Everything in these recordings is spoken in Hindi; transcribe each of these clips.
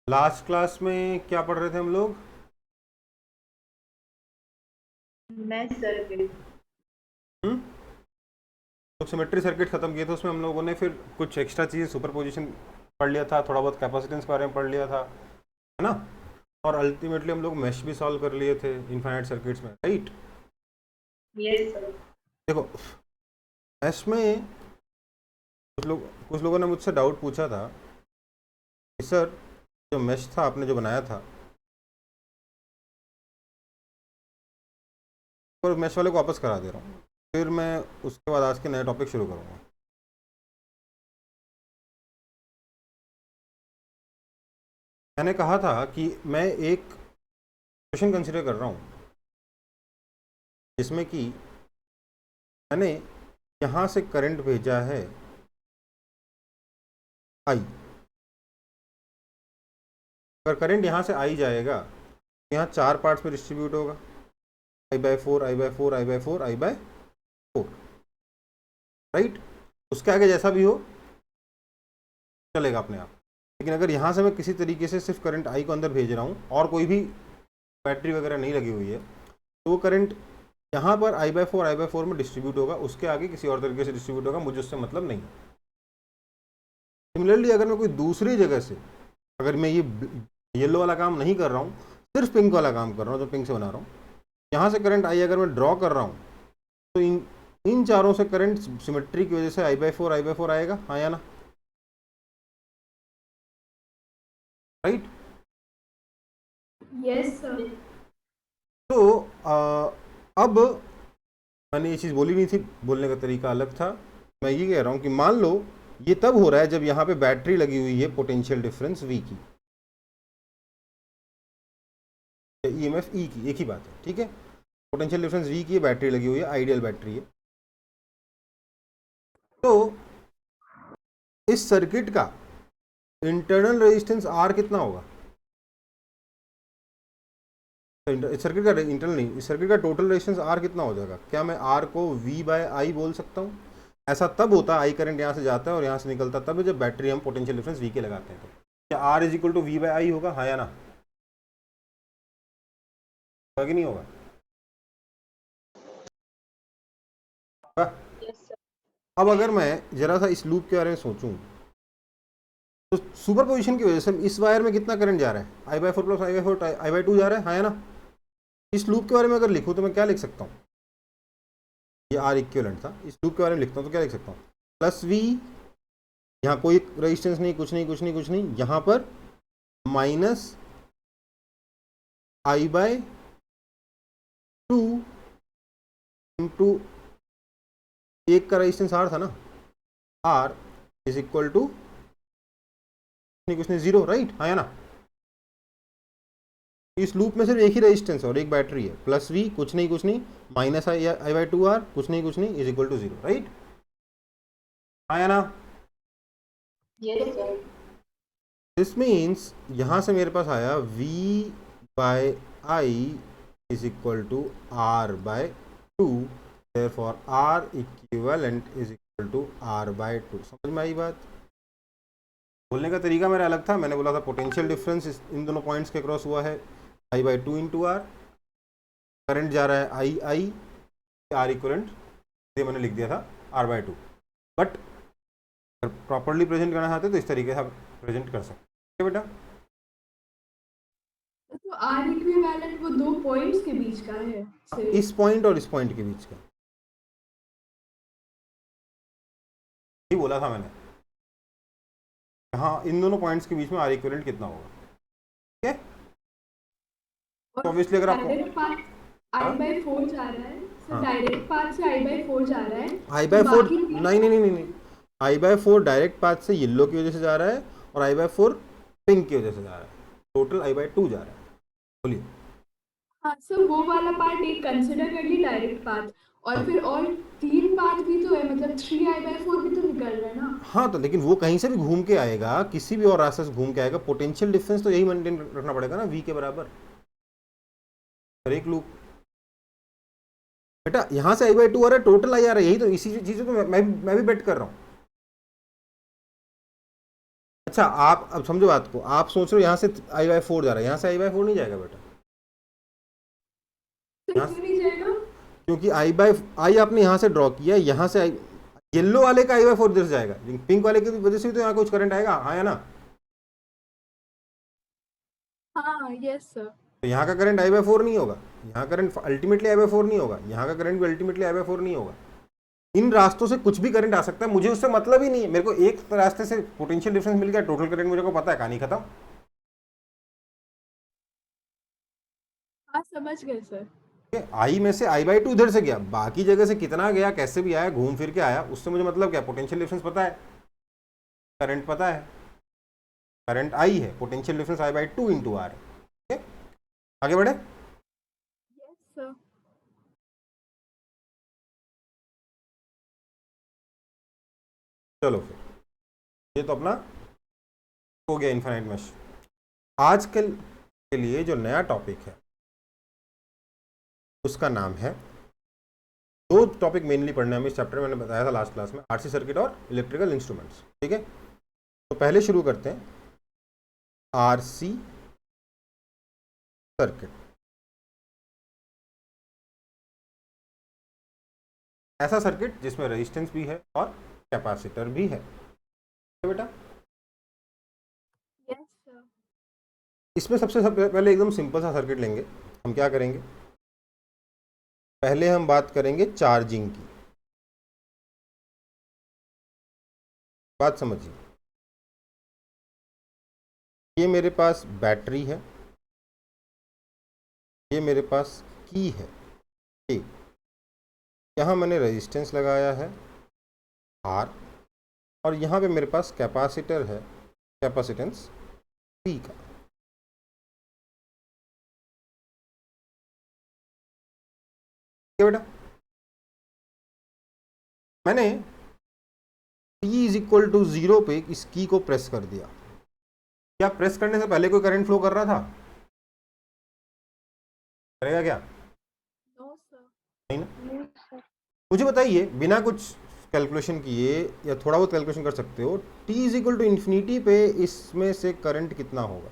लास्ट क्लास में क्या पढ़ रहे थे हम लोग? Match circuit. तो सिमेट्री सर्किट खत्म किए थे, उसमें हम लोगों ने फिर कुछ एक्स्ट्रा चीज़ें सुपरपोजिशन पढ़ लिया था, थोड़ा बहुत कैपेसिटेंस के बारे में पढ़ लिया था, है ना? और अल्टीमेटली हम लोग मेश भी सॉल्व कर लिए थे इनफाइनाइट सर्किट्स में, राइट? Yes sir. देखो, मेश में कुछ लोगों ने मुझसे डाउट पूछा था कि सर, जो मेश था आपने जो बनाया था, और मेश वाले को वापस करा दे रहा हूँ, फिर मैं उसके बाद आज के नए टॉपिक शुरू करूँगा। मैंने कहा था कि मैं एक क्वेश्चन कंसिडर कर रहा हूँ जिसमें कि मैंने यहाँ से करंट भेजा है आई। अगर करंट यहाँ से आई जाएगा तो यहाँ 4 पार्ट्स में डिस्ट्रीब्यूट होगा, I/4, I/4, I/4, I/4, right? उसके आगे जैसा भी हो चलेगा अपने आप। लेकिन अगर यहाँ से मैं किसी तरीके से सिर्फ करंट आई को अंदर भेज रहा हूँ और कोई भी बैटरी वगैरह नहीं लगी हुई है, तो वो करंट यहाँ पर I/4 में डिस्ट्रीब्यूट होगा, उसके आगे किसी और तरीके से डिस्ट्रीब्यूट होगा, मुझे उससे मतलब नहीं। सिमिलरली अगर मैं कोई दूसरी जगह से, अगर मैं ये येलो वाला काम नहीं कर रहा हूँ, सिर्फ पिंक वाला काम कर रहा हूँ, जो पिंक से बना रहा हूँ, यहाँ से करंट आई अगर मैं ड्रॉ कर रहा हूँ, तो इन चारों से करंट सिमेट्री की वजह से I/4 आएगा, हाँ या ना? राइट? Yes sir. तो अब मैंने ये चीज़ बोली नहीं थी, बोलने का तरीका अलग था। मैं ये कह रहा हूँ कि मान लो ये तब हो रहा है जब यहाँ पे बैटरी लगी हुई है पोटेंशियल डिफरेंस V की, EMF E की, एक ही बात है, ठीक है? पोटेंशियल डिफरेंस V की है, बैटरी लगी हुई है, आइडियल बैटरी है। तो इस सर्किट का इंटरनल रेजिस्टेंस R कितना होगा? इस सर्किट का इंटरनल नहीं, इस सर्किट का टोटल रेजिस्टेंस R कितना हो जाएगा? क्या मैं R को V/I बोल सकता हूँ? ऐसा तब होता है, आई करंट यहाँ से जाता है और यहाँ से निकलता तब है जब बैटरी हम पोटेंशियल डिफरेंस V के लगाते हैं। तो क्या R = V/I होगा, हाँ या ना? होगा कि नहीं होगा? Yes sir. अब अगर मैं जरा सा इस लूप के बारे में सोचूं, तो सुपर पोजिशन की वजह से इस वायर में कितना करंट जा रहा है? I/4 प्लस I/4 I/2 जा रहा है, हाँ या ना? इस लूप के बारे में अगर लिखूं तो मैं क्या लिख सकता हूँ? ये R इक्विवेलेंट था, इस लूप के बारे में लिखता हूँ तो क्या लिख सकता हूँ? प्लस V, यहाँ कोई रेजिस्टेंस नहीं, कुछ नहीं कुछ नहीं कुछ नहीं, यहाँ पर माइनस I/2 इंटू एक का रेजिस्टेंस R था ना, R = कुछ नहीं 0, राइट, हाँ या ना? इस लूप में सिर्फ एक ही रेजिस्टेंस और एक बैटरी है, प्लस V कुछ नहीं माइनस I/2R कुछ नहीं = 0, राइट, हाँ या ना? Yes sir. दिस मीन्स यहाँ से मेरे पास आया V/I = R/2, therefore R equivalent = R/2। समझ में आई बात? बोलने का तरीका मेरा अलग था, मैंने बोला था पोटेंशियल डिफरेंस इन दोनों पॉइंट्स के क्रॉस हुआ है I/2 × R, करंट जा रहा है I R इक्वलेंट, ये मैंने लिख दिया था R/2। बट अगर प्रॉपरली प्रेजेंट करना चाहते तो इस तरीके से आप प्रेजेंट कर सकते हैं बेटा। तो आर इक्विवेलेंट वो दो पॉइंट्स के बीच का है सिर्फ। इस पॉइंट और इस पॉइंट के बीच का ही बोला था मैंने। हाँ, इन दोनों पॉइंट्स के बीच में R इक्विवेलेंट कितना होगा, ठीक है? तो ऑब्वियसली अगर आपको डायरेक्ट पाथ I/4 जा रहा है, सर डायरेक्ट पाथ से I/4 जा रहा है, I/4 नहीं, I/4 डायरेक्ट पाथ से येलो की वजह से जा रहा है और I/4 पिंक की वजह से जा रहा है, टोटल I/2 जा रहा है। बोलिए। हाँ सर, वो वाला पार्ट एक कंसिडर कर ली डायरेक्ट पाथ, और फिर और 3 पाथ भी तो है, मतलब 3I/4 भी तो निकल रहा है ना। हाँ, तो लेकिन वो कहीं से भी घूम के आएगा, किसी भी और रास्ते से घूम के आएगा, पोटेंशियल डिफरेंस तो यही मेंटेन रखना पड़ेगा ना, V के बराबर हर एक लूप। बेटा यहाँ से I/2 आ रहा है, टोटल I आ रहा है, यही तो इसी चीज़ को मैं भी बेट कर रहा हूँ। अच्छा आप अब समझो बात को, आप सोच रहे हो यहाँ से I/4 जा रहा है, यहाँ से I/4 नहीं जाएगा बेटा, सर यहाँ क्यों नहीं जाएगा? क्योंकि I आपने यहाँ से ड्रॉ किया, यहाँ से येलो वाले का I/4 इधर से जाएगा, लेकिन पिंक वाले की वजह से तो यहाँ कुछ करंट आएगा, हाँ या ना? हाँ यस सर। तो यहाँ का करंट I/4 नहीं होगा, यहाँ करंट अल्टीमेटली I/4 नहीं होगा, यहाँ का करंट भी अल्टीमेटली I/4 नहीं होगा। इन रास्तों से कुछ भी करंट आ सकता है, मुझे उससे मतलब ही नहीं है, मेरे को एक रास्ते से पोटेंशियल डिफरेंस मिल गया, टोटल करंट मुझे को पता है, कहानी खत्म। हाँ समझ गए सर। आई में से I/2 इधर से गया, बाकी जगह से कितना गया, कैसे भी आया, घूम फिर के आया, उससे मुझे मतलब क्या, पोटेंशियल डिफरेंस पता है, करंट पता है, करंट I है, potential difference I/2 into R है। ठीक है, आगे बढ़े। Yes sir. चलो फिर, ये तो अपना हो गया इनफाइनाइट मैश। आजकल के लिए जो नया टॉपिक है उसका नाम है, दो टॉपिक मेनली पढ़ने हमें इस चैप्टर में, मैंने बताया था लास्ट क्लास में, आरसी सर्किट और इलेक्ट्रिकल इंस्ट्रूमेंट्स। ठीक है, तो पहले शुरू करते हैं आरसी सर्किट। ऐसा सर्किट जिसमें रेजिस्टेंस भी है और कैपेसिटर भी है बेटा। Yes sir. इसमें सबसे पहले एकदम सिंपल सा सर्किट लेंगे। हम क्या करेंगे, पहले हम बात करेंगे चार्जिंग की। बात समझिए, ये मेरे पास बैटरी है, ये मेरे पास की है, ठीक, यहाँ मैंने रेजिस्टेंस लगाया है आर, और यहाँ पे मेरे पास कैपेसिटर है, कैपेसिटेंस सी का। क्या बेटा, मैंने t इज इक्वल टू 0 पे इस की को प्रेस कर दिया। क्या प्रेस करने से पहले कोई करंट फ्लो कर रहा था? करेगा क्या? No sir. नहीं ना। मुझे बताइए, बिना कुछ कैलकुलेशन किए, या थोड़ा बहुत कैलकुलेशन कर सकते हो, t is equal to infinity पे इसमें से करंट कितना होगा?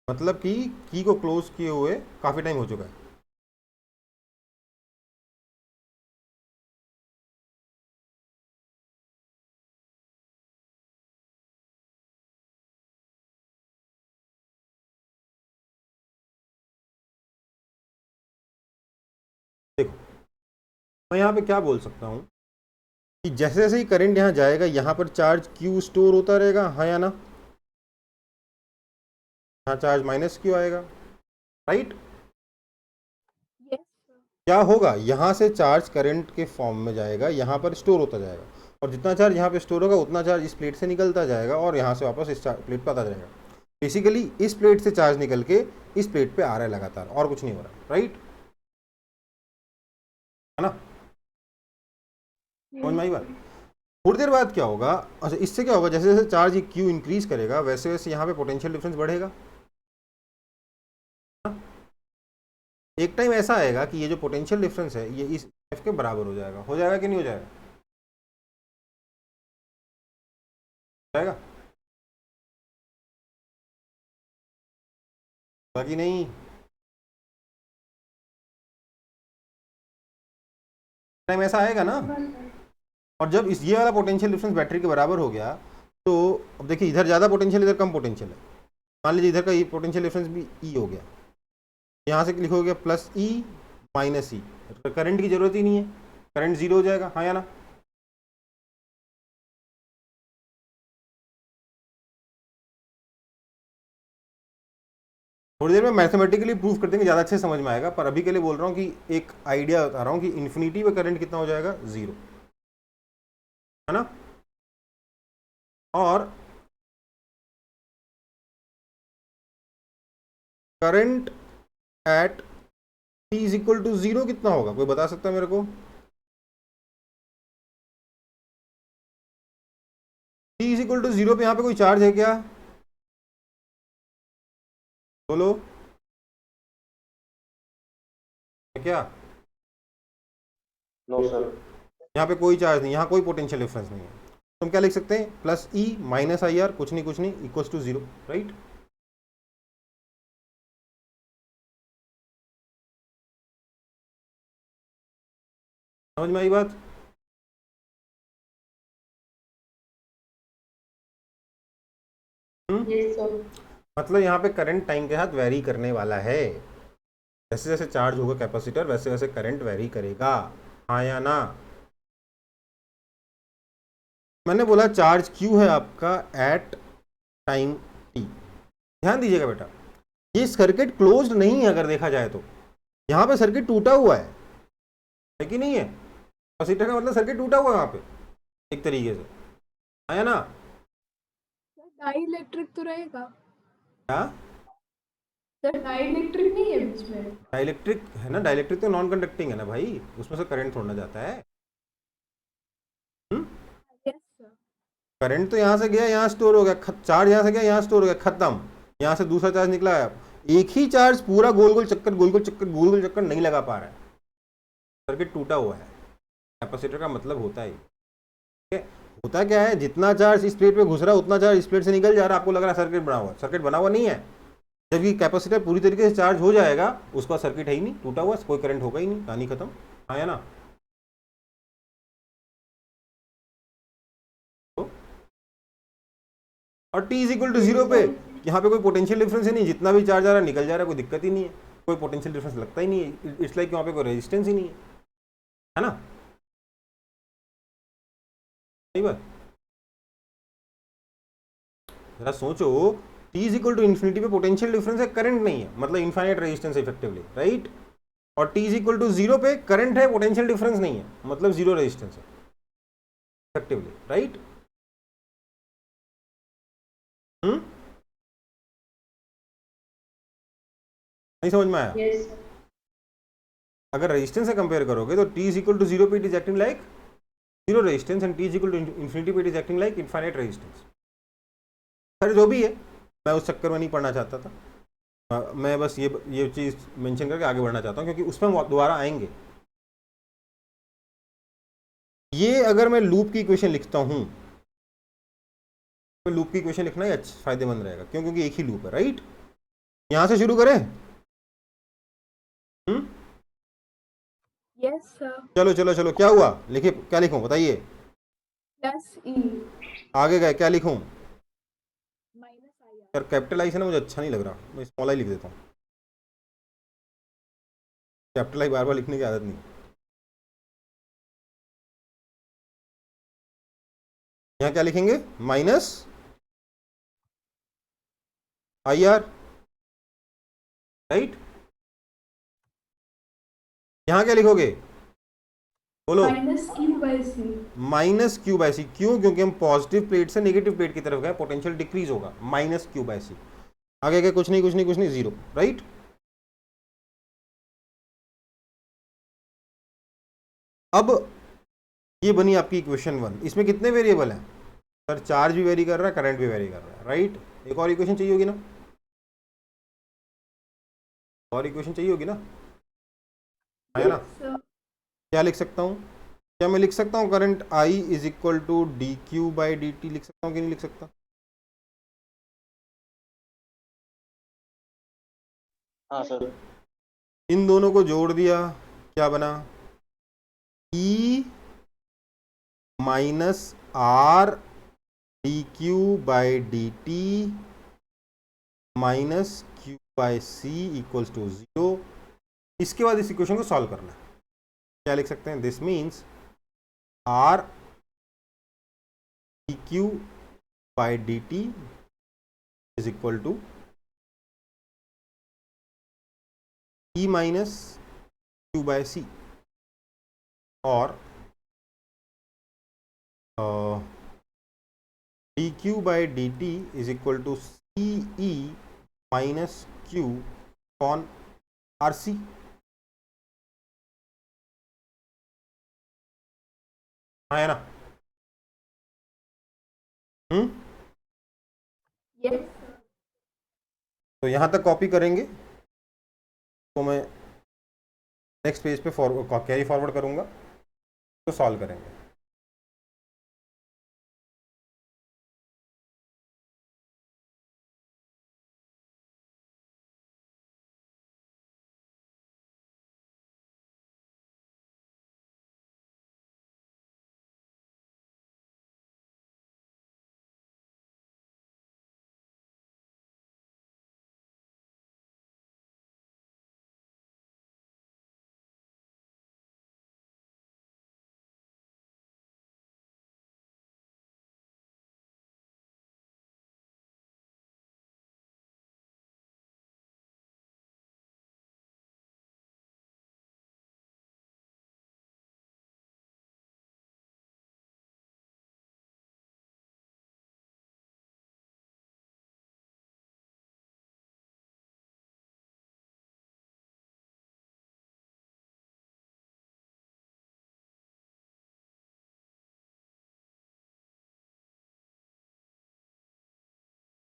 मतलब कि की को क्लोज किए हुए काफी टाइम हो चुका है। देखो, मैं यहाँ पे क्या बोल सकता हूँ कि जैसे जैसे ही करंट यहाँ जाएगा, यहाँ पर चार्ज Q स्टोर होता रहेगा, हाँ या ना? यहाँ चार्ज माइनस Q आएगा, राइट? Yes sir. क्या होगा, यहाँ से चार्ज करंट के फॉर्म में जाएगा, यहाँ पर स्टोर होता जाएगा, और जितना चार्ज यहाँ पे स्टोर होगा उतना चार्ज इस प्लेट से निकलता जाएगा और यहाँ से वापस इस प्लेट पर आता जाएगा। बेसिकली इस प्लेट से चार्ज निकल के इस प्लेट पे आ रहा है लगातार, और कुछ नहीं हो रहा, राइट? है ना, समझ में आई बात? थोड़ी देर बाद क्या होगा, अच्छा इससे क्या होगा, जैसे जैसे चार्ज Q इंक्रीज करेगा वैसे वैसे यहाँ पे पोटेंशियल डिफरेंस बढ़ेगा। एक टाइम ऐसा आएगा कि ये जो पोटेंशियल डिफरेंस है ये इस F के बराबर हो जाएगा कि नहीं हो जाएगा? जाएगा बाकी नहीं, टाइम ऐसा आएगा ना। और जब इस ये वाला पोटेंशियल डिफरेंस बैटरी के बराबर हो गया, तो अब देखिए, इधर ज़्यादा पोटेंशियल, इधर कम पोटेंशियल है। मान लीजिए इधर का ये पोटेंशियल डिफरेंस भी E हो गया, यहाँ से लिखोगे plus E minus E, current की जरूरत ही नहीं है, करंट जीरो हो जाएगा, हाँ या ना? थोड़ी देर में मैथमेटिकली प्रूफ कर देंगे, ज़्यादा अच्छे समझ में आएगा, पर अभी के लिए बोल रहा हूँ कि एक आइडिया बता रहा हूँ कि इन्फिनिटी पे करंट कितना हो जाएगा, जीरो, है ना? और current at t is equal to 0 कितना होगा, कोई बता सकता है मेरे को? t इज इक्वल टू 0 पे यहाँ पे कोई चार्ज है क्या? बोलो क्या? No sir. यहाँ पे कोई चार्ज नहीं, यहाँ कोई पोटेंशियल डिफरेंस नहीं है। तो हम क्या लिख सकते हैं? Plus E minus I are, कुछ नहीं इक्वल्स टू जीरो, राइट? समझ में आई बात? Yes sir. मतलब यहाँ पे करंट टाइम के साथ वेरी करने वाला है। जैसे जैसे चार्ज होगा कैपेसिटर वैसे वैसे करंट वेरी करेगा, हाँ या ना? मैंने बोला चार्ज क्यू है आपका एट टाइम टी। ध्यान दीजिएगा बेटा, ये सर्किट क्लोज्ड नहीं है अगर देखा जाए तो। यहाँ पे सर्किट टूटा हुआ है कि नहीं है? कैपेसिटर का मतलब सर्किट टूटा हुआ है वहाँ पे एक तरीके से, हाँ या ना? डाई इलेक्ट्रिक तो रहेगा क्या? सर? डाई इलेक्ट्रिक नहीं है बीच में? डाइलेक्ट्रिक है ना, डाइलेक्ट्रिक तो नॉन कंडक्टिंग है ना भाई, उसमें से करंट छोड़ना जाता है। Yes sir. करंट तो यहाँ से गया यहाँ स्टोर हो गया, चार्ज यहाँ से गया यहाँ स्टोर हो गया, खत्म। यहाँ से दूसरा चार्ज निकला है, एक ही चार्ज पूरा गोल गोल चक्कर गोल गोल चक्कर गोल गोल चक्कर नहीं लगा पा रहा है, सर्किट टूटा हुआ है। कैपेसिटर का मतलब होता है, ठीक है? होता क्या है, जितना चार्ज इस प्लेट पे घुस रहा है उतना चार्ज इस प्लेट से निकल जा रहा है, आपको लग रहा है सर्किट बना हुआ है, सर्किट बना हुआ नहीं है। जबकि कैपेसिटर पूरी तरीके से चार्ज हो जाएगा उसका सर्किट है ही नहीं, टूटा हुआ, कोई करंट होगा ही नहीं, कहानी खत्म, हाँ ना? और t is equal to zero पे यहाँ पे कोई पोटेंशियल डिफरेंस ही नहीं, जितना भी चार्ज आ रहा है निकल जा रहा है, कोई दिक्कत ही नहीं है, कोई पोटेंशियल डिफरेंस लगता ही नहीं है। इट्स लाइक यहाँ पे कोई रेजिस्टेंस ही नहीं है ना? सही बात। जरा सोचो, t is equal to infinity पे पोटेंशियल डिफरेंस है, करंट नहीं है, मतलब इनफाइनाइट रेजिस्टेंस इफेक्टिवली, राइट? और t is equal to zero पे करंट है, पोटेंशियल डिफरेंस नहीं है, मतलब जीरो रेजिस्टेंस है इफेक्टिवली, राइट? नहीं समझ में आया? Yes sir. अगर रेजिस्टेंस से कंपेयर करोगे तो t is equal to zero पे it is acting like zero resistance and t is equal to infinity पे it is acting like infinite resistance. अरे जो भी है, मैं उस चक्कर में नहीं पढ़ना चाहता था। मैं बस ये चीज़ मेंशन करके आगे बढ़ना चाहता हूँ क्योंकि उसमें हम दोबारा आएंगे। ये अगर मैं लूप की इक्वेशन लिखता हूँ तो लूप की इक्वेशन लिखना ही अच्छा फायदेमंद रहेगा, क्यों? क्योंकि एक ही लूप है, राइट? यहाँ से शुरू करें? Yes sir. चलो चलो चलो, क्या हुआ? लिखे, क्या लिखूं बताइए? प्लस ई आगे गए, क्या लिखूं? Minus I are. यार कैपिटल आई से ना मुझे अच्छा नहीं लग रहा, मैं स्मॉल आई लिख देता हूँ। कैपिटल आई बार बार लिखने की आदत नहीं। यहाँ क्या लिखेंगे? Minus I R, right? यहाँ क्या लिखोगे? बोलो। Minus Q by C. Minus Q by C, क्यों? क्योंकि हम पॉजिटिव प्लेट से नेगेटिव प्लेट की तरफ गए, पोटेंशियल डिक्रीज होगा, माइनस क्यू बाई सी। आगे क्या? कुछ नहीं कुछ नहीं कुछ नहीं, जीरो, राइट? अब ये बनी आपकी इक्वेशन वन। इसमें कितने वेरिएबल हैं सर? चार्ज भी वेरी कर रहा है, करंट भी वेरी कर रहा है, राइट? एक और इक्वेशन चाहिए होगी ना, और इक्वेशन चाहिए होगी ना, है ना? क्या लिख सकता हूँ? क्या मैं लिख सकता हूँ current I is equal to D Q by D T? लिख सकता हूँ कि नहीं लिख सकता? हाँ सर। इन दोनों को जोड़ दिया, क्या बना? E minus R D Q by D T minus Q by C equals to zero. इसके बाद इस इक्वेशन को सॉल्व करना है। क्या लिख सकते हैं? This means R D Q by D T is equal to E minus Q by C, और D Q by D T is equal to C E minus Q on R C. हाँ है ना? यस। तो यहाँ तक कॉपी करेंगे, तो मैं नेक्स्ट पेज पे कैरी फॉरवर्ड करूँगा, तो सॉल्व करेंगे।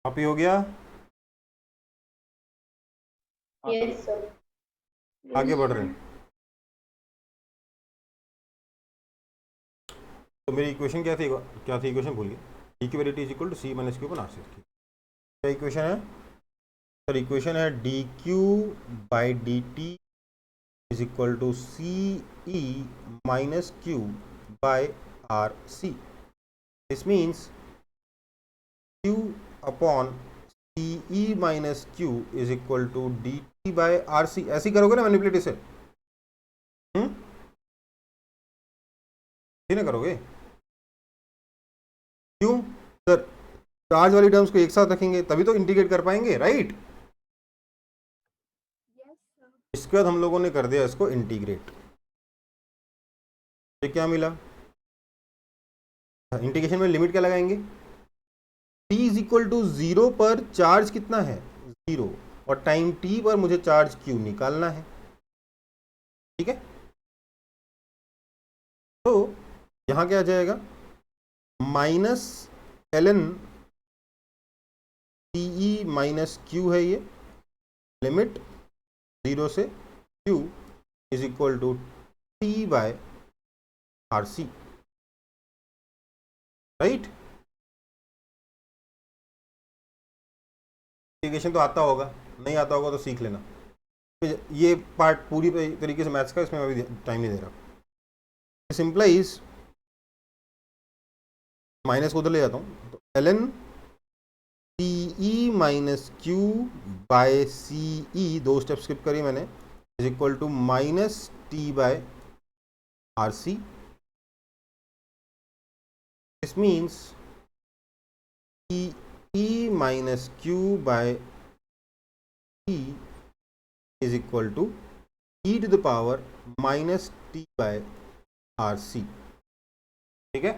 कॉपी हो गया, यस सर। आगे बढ़ रहे हैं। तो मेरी इक्वेशन क्या थी, इक्वेशन भूल गया। Equivalently is equal to C minus Q upon R C. क्या इक्वेशन है सर? इक्वेशन है D Q by D T is equal to C E minus Q by R C. This means Q upon C E minus Q is equal to D T by R C. ऐसे ही करोगे ना मैनिपुलेट इसे? ये ना करोगे? क्यों सर? चार्ज वाली टर्म्स को एक साथ रखेंगे तभी तो इंटीग्रेट कर पाएंगे, राइट? Yes sir. इसके बाद हम लोगों ने कर दिया इसको इंटीग्रेट। ये क्या मिला? इंटीग्रेशन में लिमिट क्या लगाएंगे? t इज इक्वल टू 0 पर चार्ज कितना है? 0। और टाइम t पर मुझे चार्ज q निकालना है, ठीक है? तो यहां क्या आ जाएगा? माइनस ln टीई माइनस q है ये, लिमिट 0 से q is equal to t by R C, right? Integration तो आता होगा, नहीं आता होगा तो सीख लेना। ये पार्ट पूरी तरीके से मैथ्स का, इसमें मैं अभी टाइम नहीं दे रहा। सिंपलाइज, माइनस को उधर ले जाता हूँ, तो ln T E minus Q by C E, 2 step skip करी मैंने, is equal to minus T by R C. This means T E minus Q by T is equal to e to the power minus T by R C, ठीक है?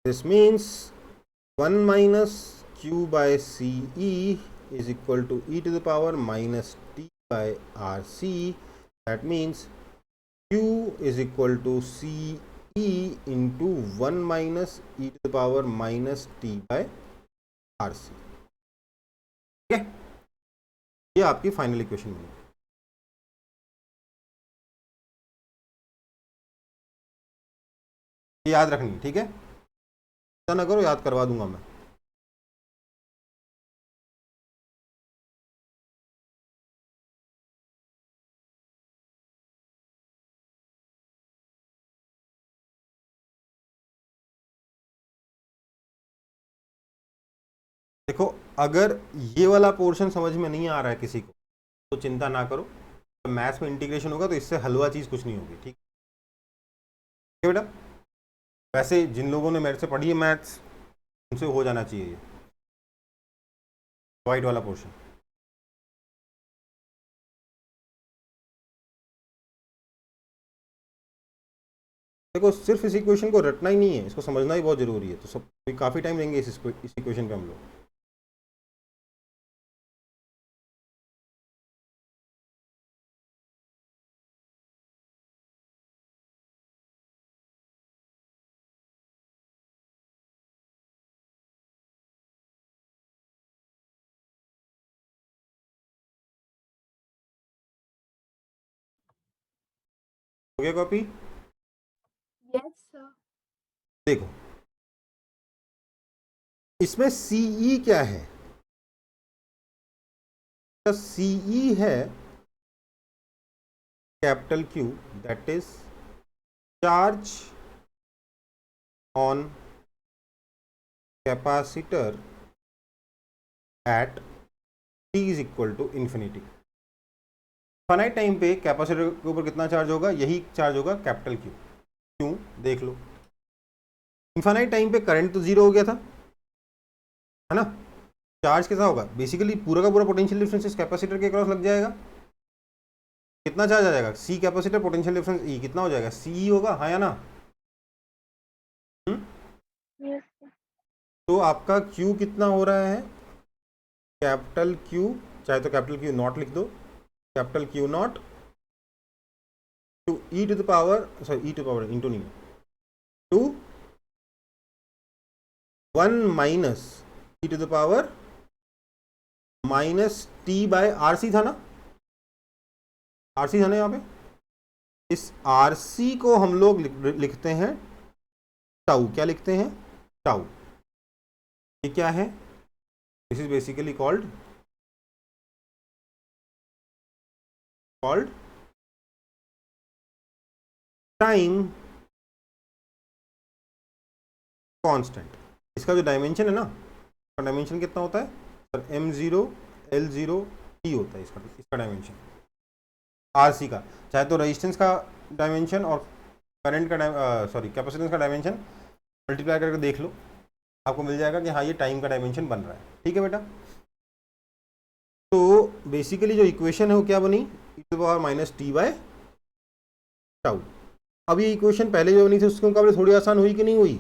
This means 1 minus q by c e is equal to e to the power minus t by r c. That means q is equal to c e into 1 minus e to the power minus t by r c, ठीक है? ये आपकी फाइनल इक्वेशन बनी। ये याद रखनी, ठीक है? ऐसा ना करो, याद करवा दूंगा मैं। देखो, अगर ये वाला पोर्शन समझ में नहीं आ रहा है किसी को, तो चिंता ना करो, तो मैथ्स में इंटीग्रेशन होगा तो इससे हलवा चीज़ कुछ नहीं होगी, ठीक है बेटा? वैसे जिन लोगों ने मेरे से पढ़ी है मैथ्स, उनसे हो जाना चाहिए ये वाइट वाला पोर्शन। देखो, सिर्फ इस इक्वेशन को रटना ही नहीं है, इसको समझना ही बहुत जरूरी है। तो सब काफ़ी टाइम लेंगे इस इक्वेशन पे हम लोग। हो गया कॉपी? Yes sir. देखो इसमें सीई क्या है? सीई है capital Q, that is charge on capacitor at t is equal to infinity. Finite time पे कैपेसिटर के ऊपर कितना चार्ज होगा? यही चार्ज होगा कैपिटल क्यू। क्यों? देख लो, इनफाइनाइट टाइम पे करंट तो जीरो हो गया था, है ना? चार्ज कैसा होगा? बेसिकली पूरा का पूरा पोटेंशियल डिफरेंस इस कैपेसिटर के क्रॉस लग जाएगा। कितना चार्ज आ जाएगा? सी कैपेसिटर पोटेंशियल डिफरेंस ई कितना हो जाएगा? सी होगा, हाँ या ना? Yes sir. तो आपका क्यू कितना हो रहा है? कैपिटल क्यू, चाहे तो कैपिटल क्यू नॉट लिख दो, capital Q naught to E to the power, sorry E to power into नहीं, to 1 minus E to the power minus T by R C था ना? आर सी था ना यहाँ पे? इस आर सी को हम लोग लिखते हैं टाउ। क्या लिखते हैं? टाउ। ये क्या है? This is basically called time constant. इसका जो डायमेंशन है ना, इसका डायमेंशन कितना होता है सर? m0 l0 t होता है इसका डायमेंशन आरसी का। चाहे तो रेजिस्टेंस का डायमेंशन और करंट का सॉरी कैपेसिटेंस का डायमेंशन मल्टीप्लाई करके देख लो, आपको मिल जाएगा कि हाँ ये टाइम का डायमेंशन बन रहा है। ठीक है बेटा? तो बेसिकली जो इक्वेशन है वो क्या बनी? e to the power minus T by tau. अब ये इक्वेशन पहले जो बनी थी उसके मुकाबले थोड़ी आसान हुई कि नहीं हुई?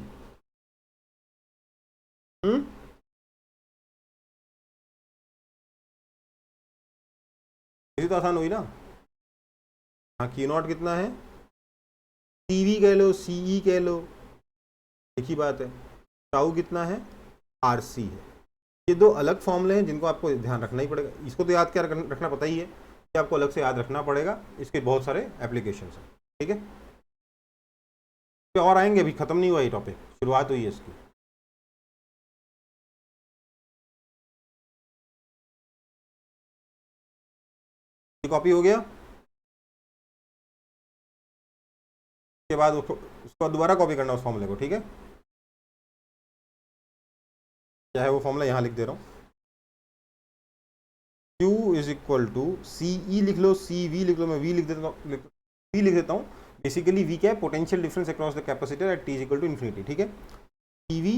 ये तो आसान हुई ना? हाँ, क्यू नॉट कितना है? सी वी कह लो, सी ई कह लो, एक ही बात है। टाउ कितना है? आर सी है। ये दो अलग फॉर्मूले हैं जिनको आपको ध्यान रखना ही पड़ेगा। इसको तो याद क्या रखना पता ही है कि आपको अलग से याद रखना पड़ेगा, इसके बहुत सारे एप्लीकेशन हैं। ठीक है? तो और आएंगे, अभी खत्म नहीं हुआ ये टॉपिक, शुरुआत हुई है इसकी। कॉपी हो गया? उसके बाद उसको दोबारा कॉपी करना उस फॉर्मूले को। ठीक है? क्या है वो फॉर्मूला? यहाँ लिख दे रहा हूँ, Q is equal to C ई लिख लो, सी वी लिख लो, मैं वी लिख देता हूँ, वी लिख देता हूँ। बेसिकली वी क्या है? Potential difference across the capacitor at T is equal to infinity. ठीक है? टी वी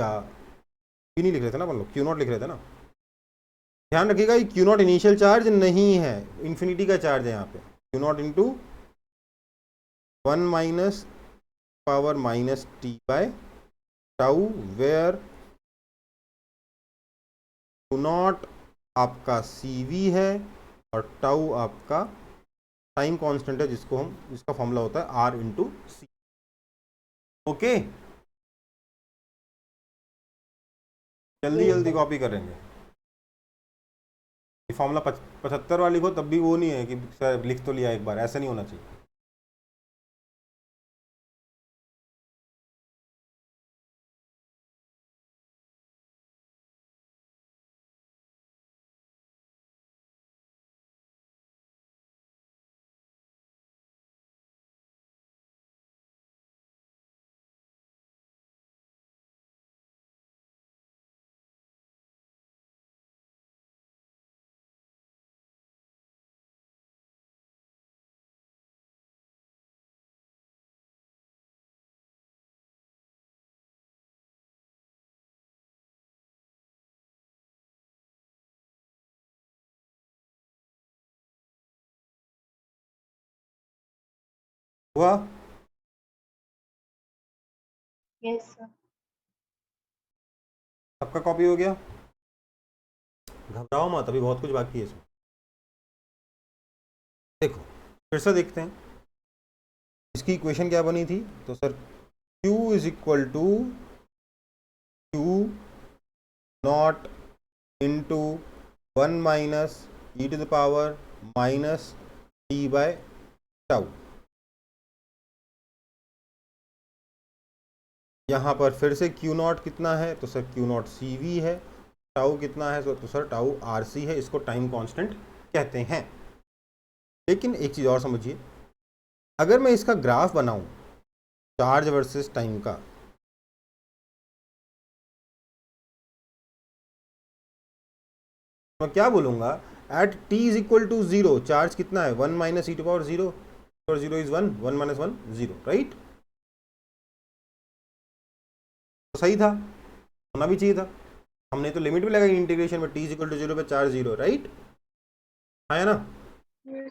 या वी नहीं लिख रहे थे ना अपन लोग, क्यू नॉट लिख रहे थे ना? ध्यान रखिएगा ये क्यू नॉट इनिशियल चार्ज नहीं है, इन्फिनिटी का चार्ज है यहाँ पे। Q not into 1 minus power minus T by tau, where Q naught आपका सी वी है और टाउ आपका टाइम कांस्टेंट है, जिसका फॉर्मूला होता है आर इंटू सी। ओके, जल्दी जल्दी कॉपी करेंगे। ये फॉर्मूला 75 वाली लिखो तब भी वो नहीं है कि सर लिख तो लिया एक बार, ऐसा नहीं होना चाहिए। हुआ? Yes sir. सबका कॉपी हो गया? घबराओ मत, अभी बहुत कुछ बाकी है इसमें। देखो फिर से देखते हैं इसकी इक्वेशन क्या बनी थी। तो sir Q is equal to Q not into 1 minus E to the power minus T by tau. यहाँ पर फिर से क्यू नॉट कितना है, तो sir Q naught C V है। टाउ कितना है, तो सर टाउ आर सी है। इसको टाइम कांस्टेंट कहते हैं। लेकिन एक चीज़ और समझिए, अगर मैं इसका ग्राफ बनाऊं चार्ज वर्सेस टाइम का, मैं क्या बोलूँगा, at t is equal to 0 charge कितना है 1 माइनस ई टू पावर 0 और 0 इज 1, 1 माइनस 1 0, राइट। तो सही था, होना भी चाहिए था। हमने तो लिमिट भी लगाई इंटीग्रेशन में, t इज इक्वल टू 0 पे चार्ज 0, राइट, आया ना। Yes.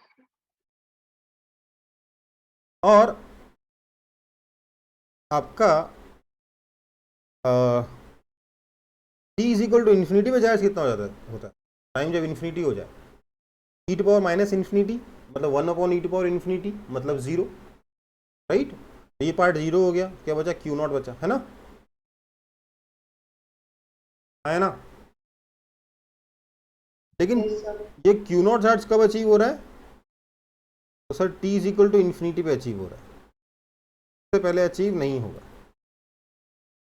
और आपका t is equal to infinity पे चार्ज कितना हो जाता है, होता है टाइम जब इन्फिनिटी हो जाए, E to power minus infinity मतलब 1 upon E to power infinity मतलब 0, राइट। ये पार्ट 0 हो गया, क्या बचा, क्यू नॉट बचा, है ना, है ना। लेकिन Yes, sir. ये क्यू नॉट चार्ज कब अचीव हो रहा है, तो sir t is equal to infinity पे अचीव हो रहा है, उससे पहले अचीव नहीं होगा।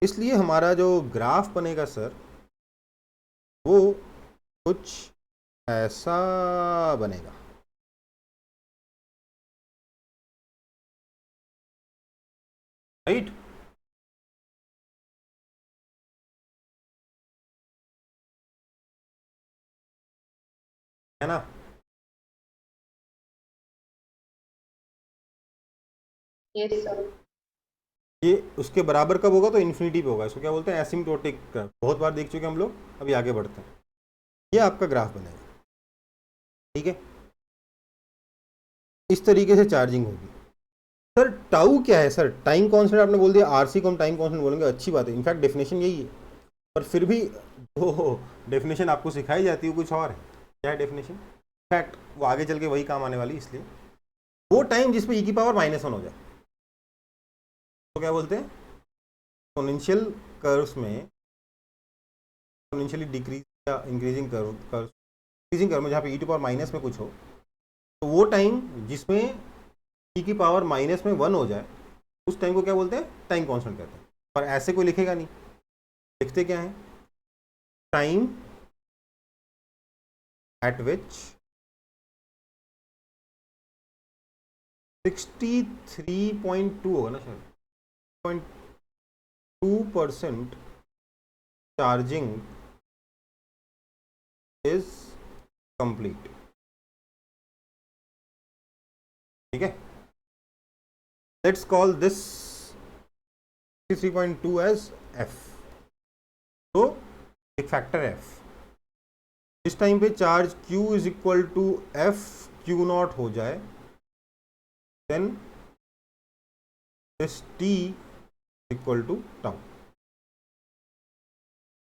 इसलिए हमारा जो ग्राफ बनेगा सर, वो कुछ ऐसा बनेगा, राइट। है ना। Yes, sir. ये उसके बराबर कब होगा, तो इन्फिनिटी पे होगा। इसको क्या बोलते हैं, एसिम्प्टोटिक कर्व, बहुत बार देख चुके हम लोग। अभी आगे बढ़ते हैं, ये आपका ग्राफ बनेगा, ठीक है। इस तरीके से चार्जिंग होगी। सर टाउ क्या है, सर टाइम कांस्टेंट आपने बोल दिया, आरसी को हम टाइम कांस्टेंट बोलेंगे, अच्छी बात है, इनफैक्ट डेफिनेशन यही है। पर फिर भी जो डेफिनेशन आपको सिखाई जाती है कुछ और है। क्या है डेफिनेशन, इनफैक्ट वो आगे चल के वही काम आने वाली, इसलिए वो टाइम जिसमें ई की पावर -1 हो जाए, तो क्या बोलते हैं, एक्सपोनेंशियल कर्व्स में, एक्सपोनेंशियली डिक्रीज या इंक्रीजिंग कर्व, इंक्रीजिंग कर्व में जहाँ पे ई टू पावर माइनस में कुछ हो, तो वो टाइम जिसमें ई की पावर -1 हो जाए, उस टाइम को क्या बोलते हैं, टाइम कांस्टेंट कहते हैं। पर ऐसे कोई लिखेगा नहीं, लिखते क्या है, टाइम एट विच 63.2 होगा ना शायद, 0.2% चार्जिंग इज कंप्लीट, ठीक है। Let's call this 63.2 as F. तो एक फैक्टर एफ, इस टाइम पे charge Q is equal to F Q naught हो जाए, then this T equal to tau,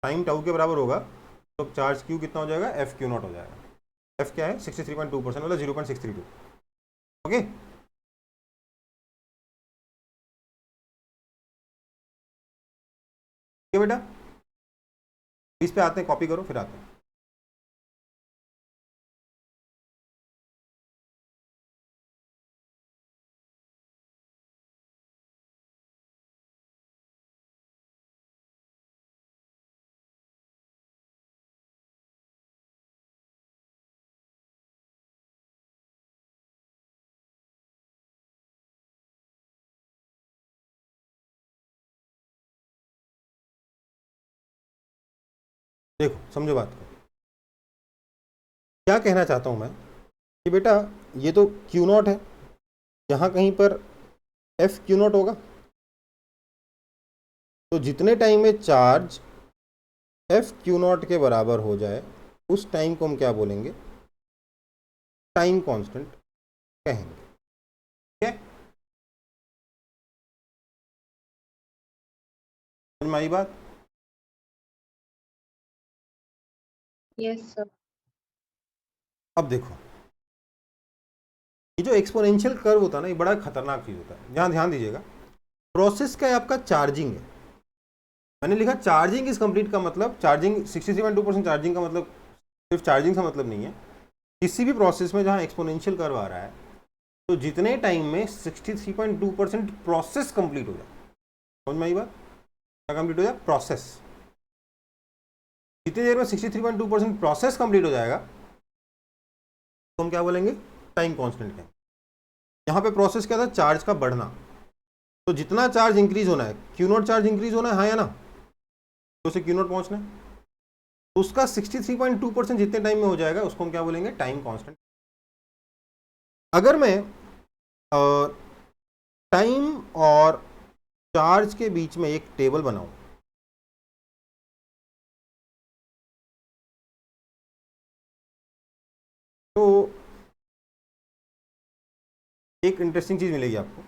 time tau के बराबर होगा, तो चार्ज Q कितना हो जाएगा, एफ क्यू नॉट हो जाएगा। एफ क्या है, 63.2% मतलब 0.632, ओके। ठीक है बेटा, इस पे आते हैं, कॉपी करो फिर आते हैं। देखो समझो बात को, क्या कहना चाहता हूं मैं कि बेटा ये तो क्यू नॉट है, यहाँ कहीं पर एफ क्यू नॉट होगा, तो जितने टाइम में चार्ज एफ क्यू नॉट के बराबर हो जाए, उस टाइम को हम क्या बोलेंगे, टाइम कांस्टेंट कहेंगे, ठीक है। समझ में आई बात। Yes, sir. अब देखो, ये जो एक्सपोनेंशियल कर्व होता है ना, ये बड़ा खतरनाक चीज होता है। ध्यान दीजिएगा, प्रोसेस क्या है आपका, चार्जिंग है। मैंने लिखा चार्जिंग इज कंप्लीट का मतलब, चार्जिंग 63.2% चार्जिंग का मतलब सिर्फ चार्जिंग का मतलब नहीं है। किसी भी प्रोसेस में जहां एक्सपोनेंशियल कर्व आ रहा है, तो जितने टाइम में 63.2% प्रोसेस कंप्लीट हो जाए, समझ में आई बात, क्या कंप्लीट हो जाए? प्रोसेस। जितनी देर में 63.2% प्रोसेस कंप्लीट हो जाएगा तो हम क्या बोलेंगे? टाइम कांस्टेंट कहेंगे। यहाँ पे प्रोसेस क्या था? चार्ज का बढ़ना। तो जितना चार्ज इंक्रीज होना है, क्यू नॉट चार्ज इंक्रीज होना है, हाँ या ना? तो उसे क्यू नॉट पहुंचना है, तो उसका 63.2% जितने टाइम में हो जाएगा उसको हम क्या बोलेंगे? Time constant. अगर मैं टाइम और चार्ज के बीच में एक टेबल बनाऊं, तो एक इंटरेस्टिंग चीज मिलेगी आपको।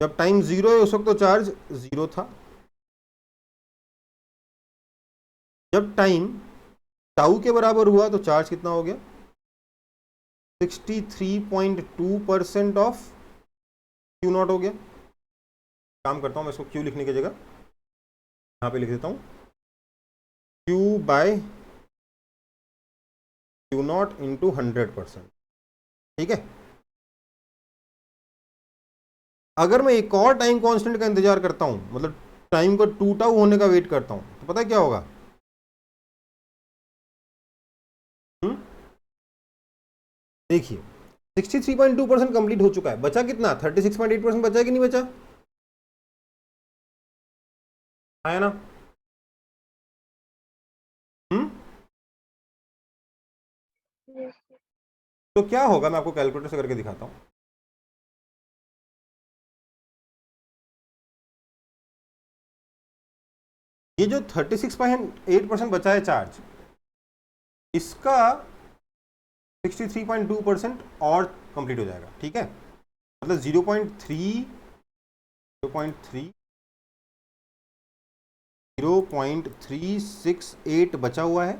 जब टाइम जीरो है उस वक्त तो चार्ज जीरो था। जब टाइम टाउ के बराबर हुआ तो चार्ज कितना हो गया? 63.2% ऑफ क्यू नॉट हो गया। काम करता हूं मैं, इसको क्यू लिखने की जगह यहां पे लिख देता हूं Q by Q not into 100%। ठीक है। अगर मैं एक और टाइम कांस्टेंट का इंतजार करता हूं, मतलब टाइम को 2 टाउ होने का वेट करता हूं, तो पता है क्या होगा? देखिए 63.2% कंप्लीट हो चुका है, बचा कितना? 36.8% बचा है कि नहीं बचा? आया ना? हम्म। Yes, sir. तो क्या होगा, मैं आपको कैलकुलेटर से करके दिखाता हूं। ये जो 36.8% बचा है चार्ज, इसका 63.2% और कंप्लीट हो जाएगा। ठीक है, मतलब 0.368 बचा हुआ है,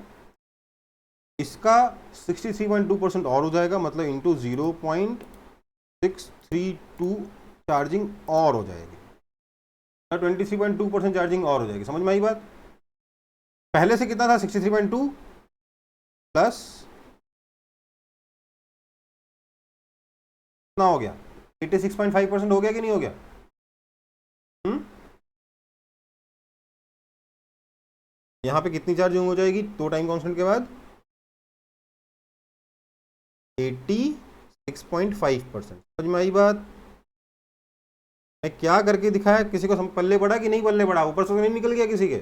इसका 63.2% और हो जाएगा, मतलब इंटू 0.632 चार्जिंग और हो जाएगी, 23.2% चार्जिंग और हो जाएगी। समझ में आई बात? पहले से कितना था? 63.2 प्लस कितना हो गया? 86.5% हो गया कि नहीं हो गया? यहां पे कितनी चार्जिंग हो जाएगी दो टाइम कांस्टेंट के बाद? 86.5%। समझ में आई बात? मैं क्या करके दिखाया? किसी को पल्ले पड़ा कि नहीं पल्ले पड़ा? ऊपर से नहीं निकल गया किसी के?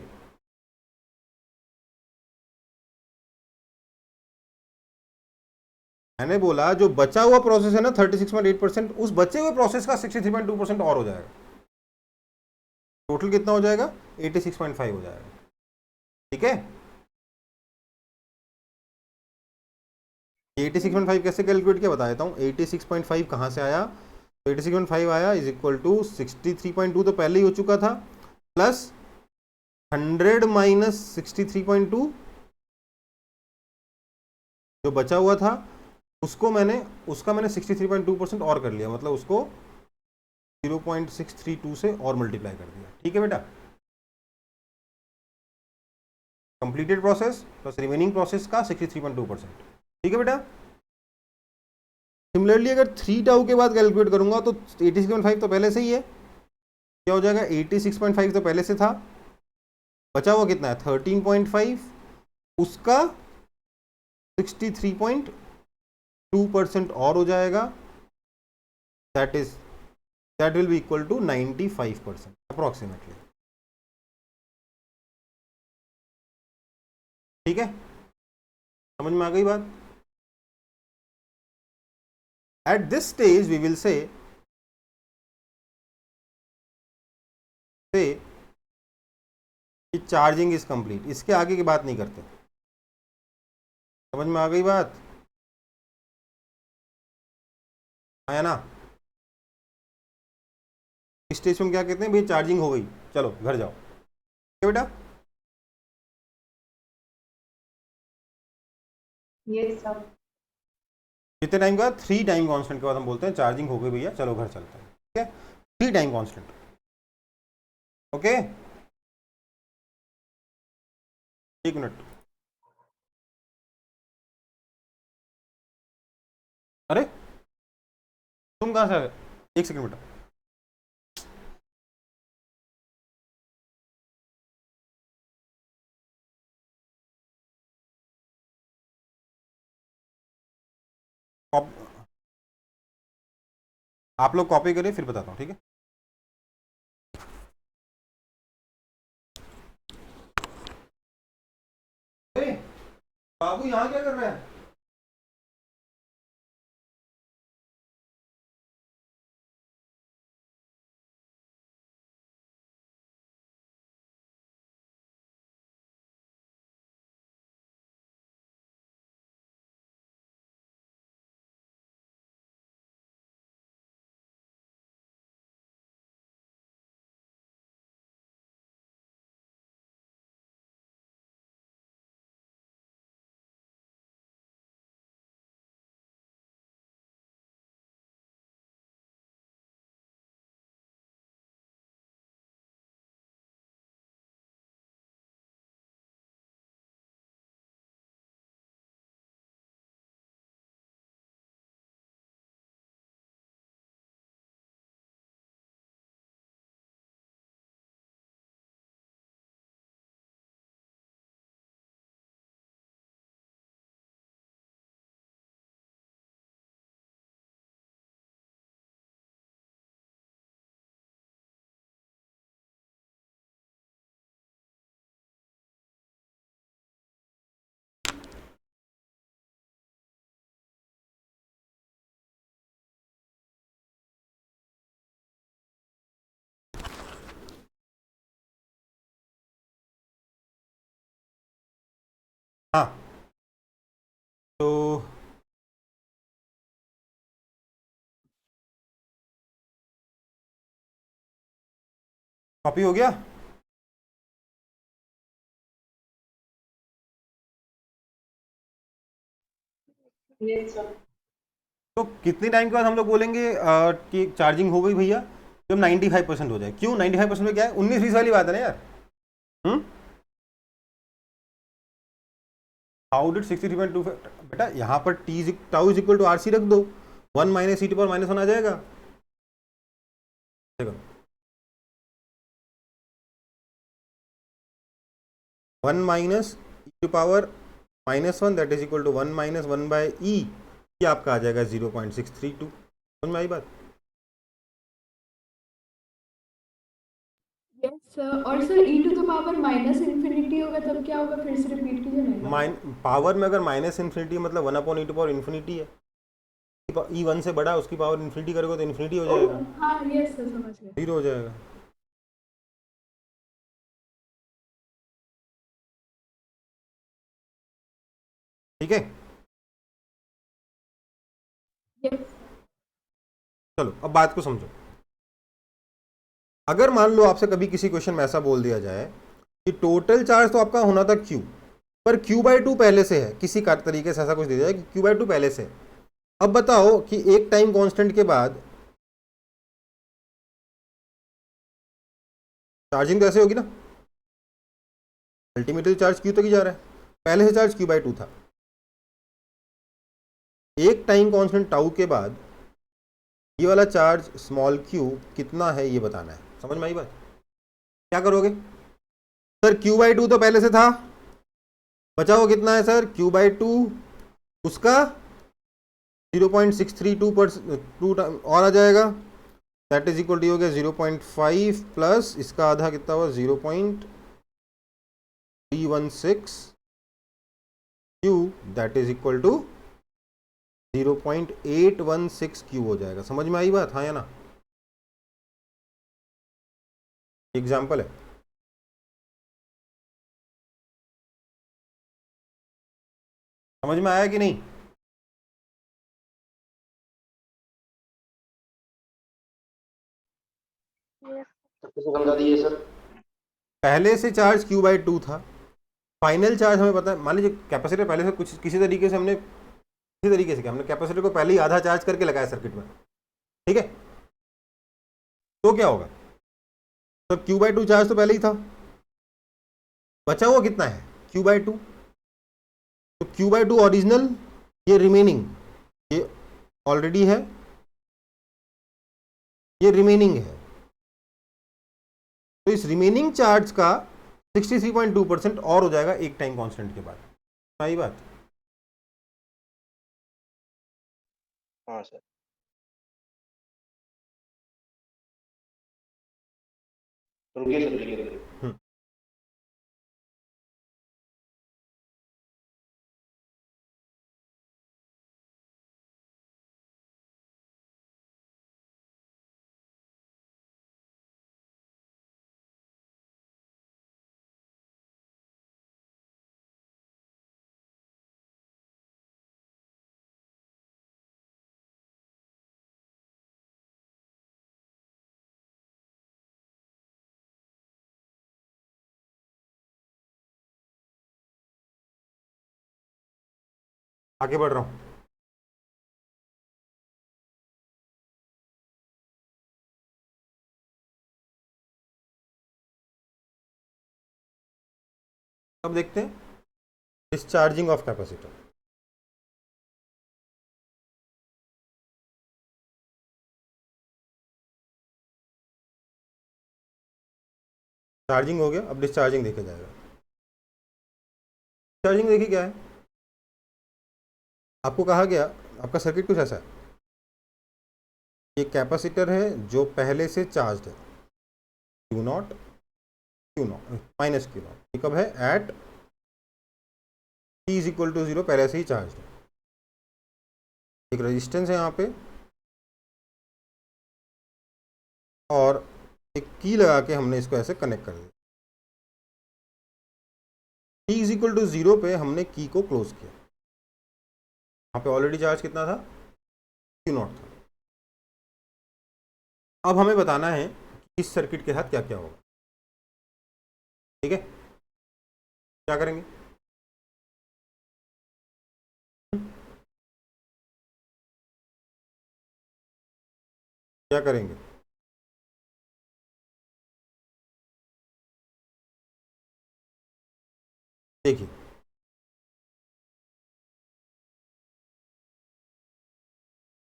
मैंने बोला जो बचा हुआ प्रोसेस है ना 36.8%, उस बचे हुए प्रोसेस का 63.2% और हो जाएगा। टोटल कितना हो जाएगा? 86.5 हो जाएगा। ठीक है, 86.5 कैसे कैलकुलेट किया बता देता हूँ। 86.5 कहाँ से आया? तो 86.5 आया इज इक्वल टू 63.2 तो पहले ही हो चुका था, प्लस 100 माइनस 63.2 जो बचा हुआ था उसका मैंने 63.2% और कर लिया, मतलब उसको 0.632 से और मल्टीप्लाई कर दिया। ठीक है बेटा, completed process plus remaining process का 63.2%। ठीक है बेटा। सिमिलरली अगर 3 टाउ के बाद कैलकुलेट करूंगा तो 86.5 तो पहले से ही है, क्या हो जाएगा? 86.5 तो पहले से था, बचा हुआ कितना है? 13.5, उसका 63.2% और हो जाएगा, that will be equal to 95% approximately. ठीक है, समझ में आ गई बात? At this stage we will say कि चार्जिंग इज कंप्लीट। इसके आगे की बात नहीं करते। समझ में आ गई बात? आया ना? इस स्टेज में क्या कहते हैं? भाई चार्जिंग हो गई, चलो घर जाओ। क्या बेटा? Yes, sir. कितने टाइम का? 3 टाइम कांस्टेंट के बाद हम बोलते हैं चार्जिंग हो गई भैया, चलो घर चलते हैं। ठीक है, 3 टाइम कांस्टेंट। ओके, एक मिनट। अरे तुम कहाँ से आ गए? एक सेकंड बेटा। आप लोग कॉपी करिए, फिर बताता हूँ, ठीक है। बाबू यहाँ क्या कर रहा है? हाँ, तो कॉपी हो गया। Yes sir. तो कितने टाइम के बाद हम लोग बोलेंगे कि चार्जिंग हो गई भैया? जब 95% हो जाए। क्यों 95% में क्या है? 19-20 वाली बात है ना यार। हाउ डिड 63.2 बेटा, यहाँ पर tau is equal to R C रख दो, 1 माइनस ई टू पावर -1 आ जाएगा। देखो 1 minus E to power -1 that is equal to 1 minus 1 by E, ये आपका आ जाएगा 0.632। समझ में आई बात? Yes sir. और sir e to the power minus infinity होगा तब क्या होगा? फिर से रिपीट कीजिए ना। पावर में अगर माइनस इन्फिनिटी मतलब 1 upon E to power infinity है, ई 1 से बड़ा, उसकी पावर इन्फिनिटी करोगे तो इन्फिनिटी हो जाएगा, हाँ यस सर, समझ गए। 0 हो जाएगा। ठीक है, यस। चलो अब बात को समझो। अगर मान लो आपसे कभी किसी क्वेश्चन में ऐसा बोल दिया जाए कि टोटल चार्ज तो आपका होना था Q, पर Q/2 पहले से है, किसी तरीके से ऐसा कुछ दिया जाए कि Q/2 पहले से है। अब बताओ कि एक टाइम कांस्टेंट के बाद चार्जिंग तो ऐसे होगी ना, अल्टीमेटली चार्ज Q तक ही जा रहा है, पहले से चार्ज Q/2 था। एक टाइम कांस्टेंट टाउ के बाद ये वाला चार्ज स्मॉल q कितना है ये बताना है। समझ में आई बात? क्या करोगे सर? Q/2 तो पहले से था, बचा हुआ कितना है सर? Q/2 उसका 0.632 और आ जाएगा, दैट इज इक्वल टू हो गया 0.5 प्लस इसका आधा कितना हुआ 0.316 Q, that is equal to 0.816 Q हो जाएगा। समझ में आई बात? हाँ या ना? एग्जाम्पल है। समझ में आया कि नहीं? समझा दीजिए सर। पहले से चार्ज Q/2 था, फाइनल चार्ज हमें पता है, मान लीजिए कैपेसिटर पहले से कुछ किसी तरीके से हमने कैपेसिटर को पहले ही आधा चार्ज करके लगाया सर्किट में, ठीक है? तो क्या होगा? तो Q/2 चार्ज तो पहले ही था, बचा हुआ कितना है? Q/2। तो Q/2 ओरिजिनल, ये रिमेनिंग, ये ऑलरेडी है, ये रिमेनिंग है। तो इस रिमेनिंग चार्ज का 63.2% और हो जाएगा एक टाइम कांस्टेंट के बाद। सही बात? हाँ सर। रुकिए सर, लिख रहे हम्म, आगे बढ़ रहा हूँ। अब देखते हैं डिस्चार्जिंग ऑफ कैपेसिटर। चार्जिंग हो गया, अब डिस्चार्जिंग देखा जाएगा। डिस्चार्जिंग देखिए क्या है, आपको कहा गया आपका सर्किट कुछ ऐसा है, ये कैपेसिटर है जो पहले से चार्ज है, Q not minus Q naught, ये कब है, at T is equal to 0, पहले से ही चार्ज है। एक रेजिस्टेंस है यहाँ पे और एक की लगा के हमने इसको ऐसे कनेक्ट कर दिया। टी इज इक्वल टू 0 पे हमने की को क्लोज किया, यहाँ पे ऑलरेडी चार्ज कितना था, क्यू नॉट था। अब हमें बताना है कि इस सर्किट के साथ क्या क्या होगा। ठीक है, क्या करेंगे, क्या करेंगे, देखिए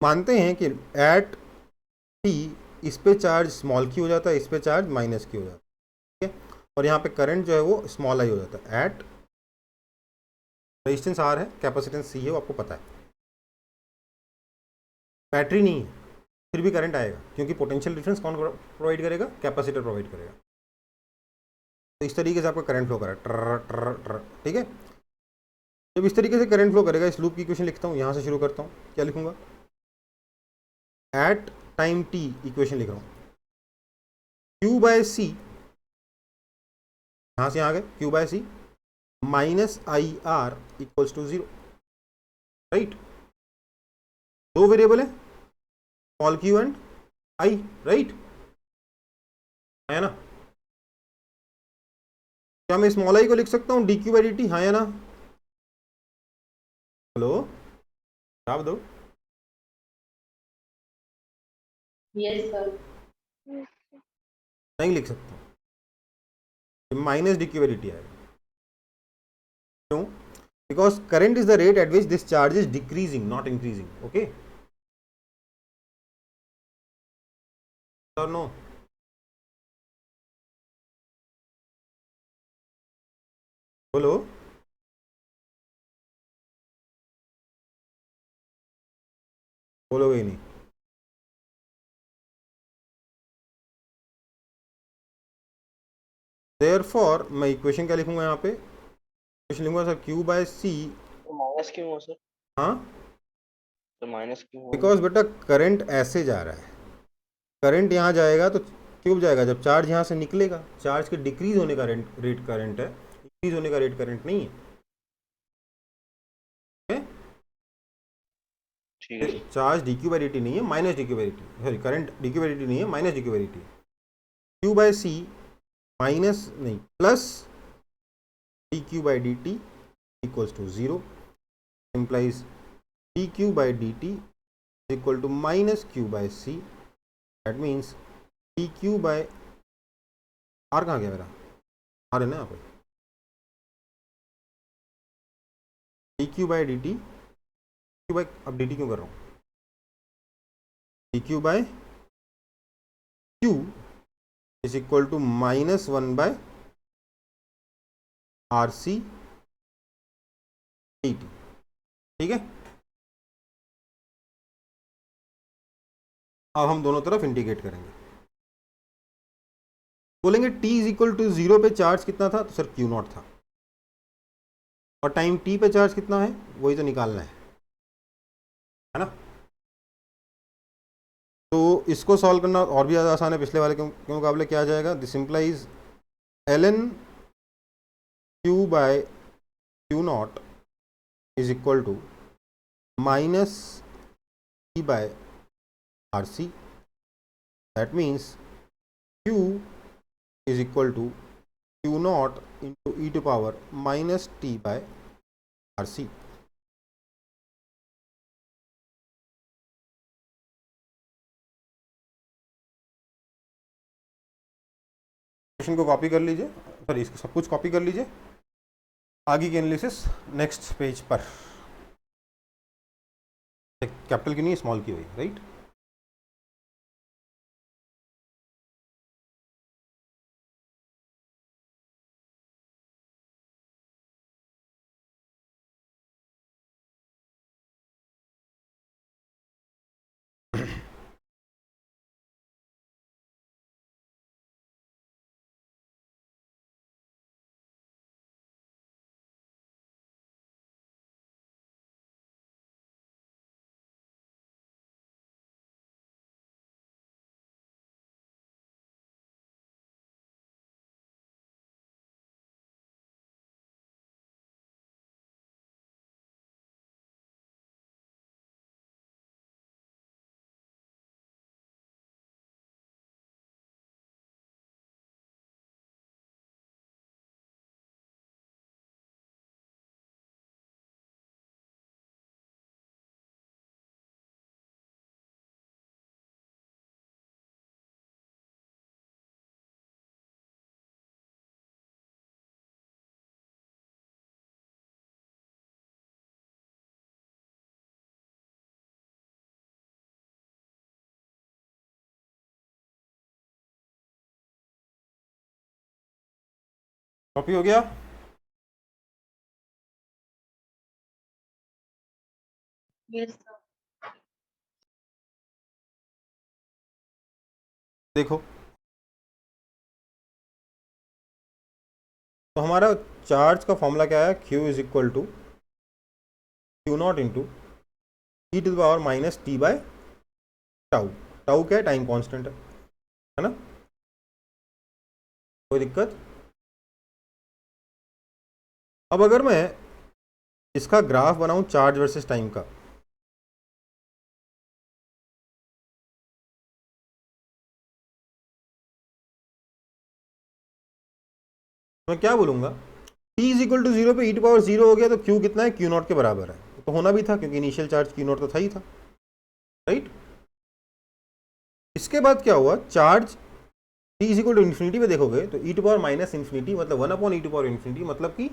मानते हैं कि एट टी इस पे चार्ज स्मॉल की हो जाता है, इस पे चार्ज माइनस की हो जाता है, ठीक है, और यहाँ पे करंट जो है वो स्मॉल आई हो जाता है। एट रेजिस्टेंस आर है, कैपेसिटेंस सी है, वो आपको पता है, बैटरी नहीं है, फिर भी करंट आएगा क्योंकि पोटेंशियल डिफरेंस कौन प्रोवाइड करेगा, कैपेसिटर प्रोवाइड करेगा। तो इस तरीके से आपका करंट फ्लो करेगा, ट्र ट्र ट्र, ठीक है। जब इस तरीके से करंट फ्लो करेगा, इस लूप की इक्वेशन लिखता हूँ, यहाँ से शुरू करता हूँ, क्या लिखूंगा, एट टाइम टी इक्वेशन लिख रहा हूँ, क्यू बाय सी, यहाँ से यहाँ गए, Q by C minus I R equals to 0, right. दो वेरिएबल है, small Q and I, right, है ना। क्या मैं स्मॉल आई को लिख सकता हूँ D Q by D T, हाँ या ना, हेलो, जवाब दो। Yes sir. नहीं लिख सकता, minus D Q by D T आएगा, क्यों, because current is the rate at which this charge is decreasing not increasing, okay, और नो, बोलो, बोलोगे ही नहीं। देयरफॉर मैं इक्वेशन क्या लिखूंगा यहाँ पे, इक्वेशन लिखूंगा सर क्यू बाय सी, तो माइनस क्यों हुआ सर? हाँ, तो माइनस क्यों हुआ? बिकॉज बेटा करंट ऐसे जा रहा है, करंट यहाँ जाएगा तो क्यूब जाएगा, जब चार्ज यहाँ से निकलेगा, चार्ज के डिक्रीज होने का रेट करंट है, इंक्रीज होने का रेट करंट नहीं है, ठीक है। Charge D Q by D T नहीं है, minus D Q by D T, sorry current D Q by D T नहीं है, minus D Q by D T, Q by C minus नहीं plus D Q by D T equals to 0, implies dq by dt is equal to minus q by c, that means dq by r कहाँ गया मेरा, r है ना यहाँ पे, dq by dt, q by, अब dt क्यों कर रहा हूँ, dq by q is equal to minus 1 by rc dt, ठीक है। अब हम दोनों तरफ इंटीग्रेट करेंगे। बोलेंगे t इज इक्वल टू 0 पे चार्ज कितना था, तो सर क्यू नॉट था, और टाइम t पे चार्ज कितना है वही तो निकालना है ना। तो इसको सॉल्व करना और भी ज़्यादा आसान है, पिछले वाले के मुकाबले। क्या आ जाएगा, this implies ln q by Q naught is equal to minus t by R C. That means q is equal to q naught into e to power minus t by rc। Question को कॉपी कर लीजिए, सॉरी इसको सब कुछ कॉपी कर लीजिए, आगे की एनालिसिस नेक्स्ट पेज पर। कैपिटल की नहीं, स्मॉल की हुई, राइट। कॉपी हो गया। Yes sir. देखो तो हमारा चार्ज का फॉर्मूला क्या है, q is equal to Q not into E to the power minus T by tau. Tau क्या है, टाइम कांस्टेंट है ना, कोई दिक्कत। अब अगर मैं इसका ग्राफ बनाऊं चार्ज वर्सेस टाइम का, मैं क्या बोलूंगा, t इज इक्वल टू 0 पे e टू पावर 0 हो गया तो q कितना है, q नॉट के बराबर है। तो होना भी था क्योंकि इनिशियल चार्ज q नॉट तो था ही था, राइट। इसके बाद क्या हुआ, charge t is equal to infinity पे देखोगे तो e to power minus infinity मतलब 1 upon e to power infinity मतलब कि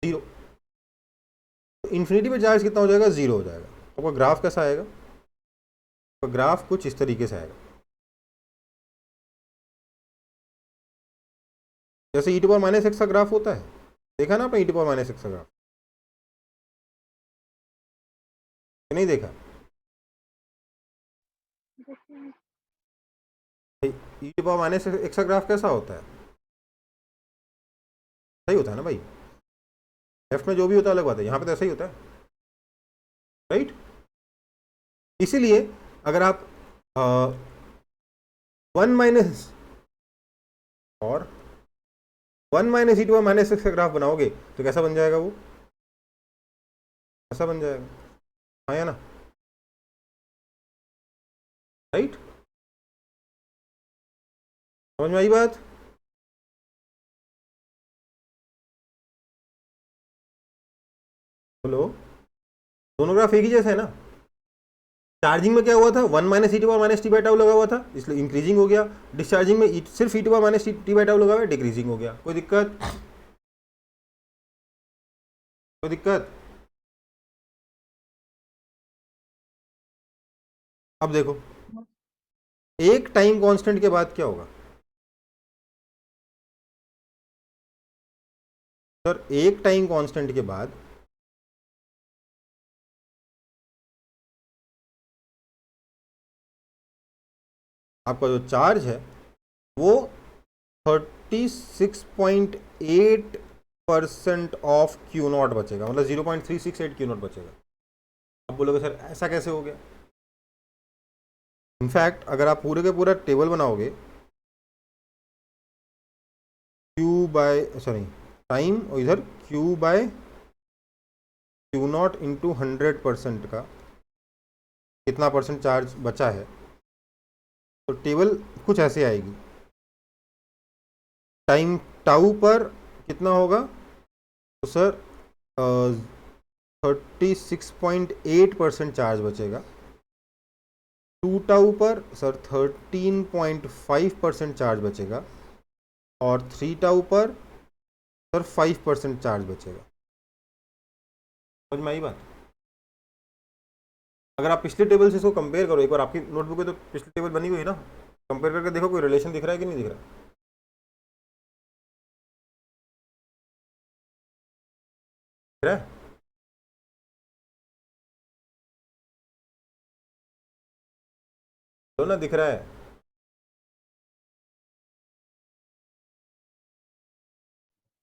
0। तो इन्फिनिटी पे चार्ज कितना हो जाएगा, 0 हो जाएगा। तो आपका ग्राफ कैसा आएगा, तो ग्राफ कुछ इस तरीके से आएगा, जैसे e to power minus x का ग्राफ होता है, देखा ना आपने e to power minus x का ग्राफ, नहीं देखा, e to power minus x का ग्राफ कैसा होता है, सही होता है ना भाई। लेफ्ट में जो भी होता है अलग बात है, यहाँ पे तो ऐसा ही होता है, राइट। इसीलिए अगर आप 1 माइनस और 1 minus E to minus x का ग्राफ बनाओगे तो कैसा बन जाएगा, वो ऐसा बन जाएगा, हाँ या ना, राइट। समझ में आई बात। बोलो, दोनों ग्राफ एक ही जैसे है ना। चार्जिंग में क्या हुआ था, 1 minus E to power minus T by tau लगा हुआ था इसलिए इंक्रीजिंग हो गया। डिस्चार्जिंग में सिर्फ E to power minus T by tau लगा हुआ है, डिक्रीजिंग हो गया। कोई दिक्कत, कोई दिक्कत। अब देखो एक टाइम कांस्टेंट के बाद क्या होगा, सर एक टाइम कांस्टेंट के बाद आपका जो चार्ज है वो 36.8% ऑफ क्यू नॉट बचेगा, मतलब 0.368 क्यू नॉट बचेगा। आप बोलोगे सर ऐसा कैसे हो गया? इनफैक्ट अगर आप पूरे के पूरा टेबल बनाओगे, क्यू बाय सॉरी टाइम और इधर q by Q not into 100% का कितना परसेंट चार्ज बचा है, तो टेबल कुछ ऐसे आएगी। टाइम टाउ पर कितना होगा, तो सर 36.8% चार्ज बचेगा। 2 टाउ पर सर 13.5% चार्ज बचेगा, और 3 टाउ पर सर 5% चार्ज बचेगा। समझ में आई बात? अगर आप पिछले टेबल से इसको कंपेयर करो, एक बार आपकी नोटबुक में तो पिछली टेबल बनी हुई है ना, कंपेयर करके देखो कोई रिलेशन दिख रहा है कि नहीं दिख रहा है? दिख रहा है? तो ना दिख रहा है?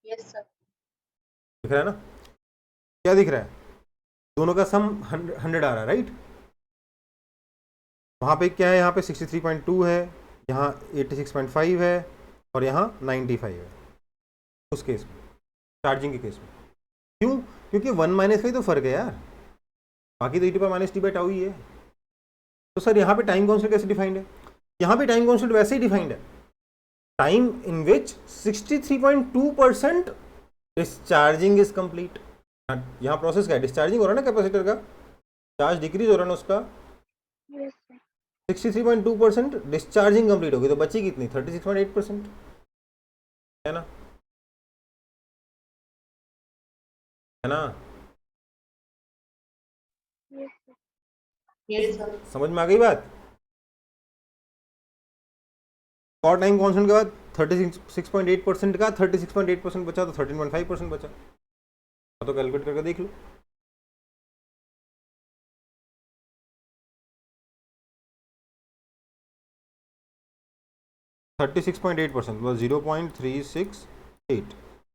Yes sir. दिख रहा है ना? क्या दिख रहा है? दोनों का सम 100 आ रहा है, राइट? वहाँ पे क्या है, यहाँ पे 63.2 है, यहाँ 86.5 है, और यहाँ 95 है उस केस में, चार्जिंग के केस में। क्यों? क्योंकि 1 माइनस का ही तो फर्क है यार, बाकी तो e⁻t/τ ही है। तो सर यहाँ पे टाइम कॉन्स्टेंट कैसे डिफाइंड है? यहाँ पे टाइम कॉन्स्टेंट वैसे ही डिफाइंड है, time in which 63.2% discharging is complete. यहाँ प्रोसेस क्या है, डिस्चार्जिंग हो रहा है ना, कैपेसिटर का चार्ज डिक्रीज हो रहा है ना उसका। Yes sir. 63.2% डिस्चार्जिंग कंप्लीट होगी, तो बची कितनी, 36.8%, है ना? है ना? Yes sir. समझ में आ गई बात? और टाइम कांस्टेंट के बाद 36.8% का 36.8% बचा, तो 13.5% बचा, तो कैलकुलेट करके देख लो। थर्टी 36.8% मतलब 0.368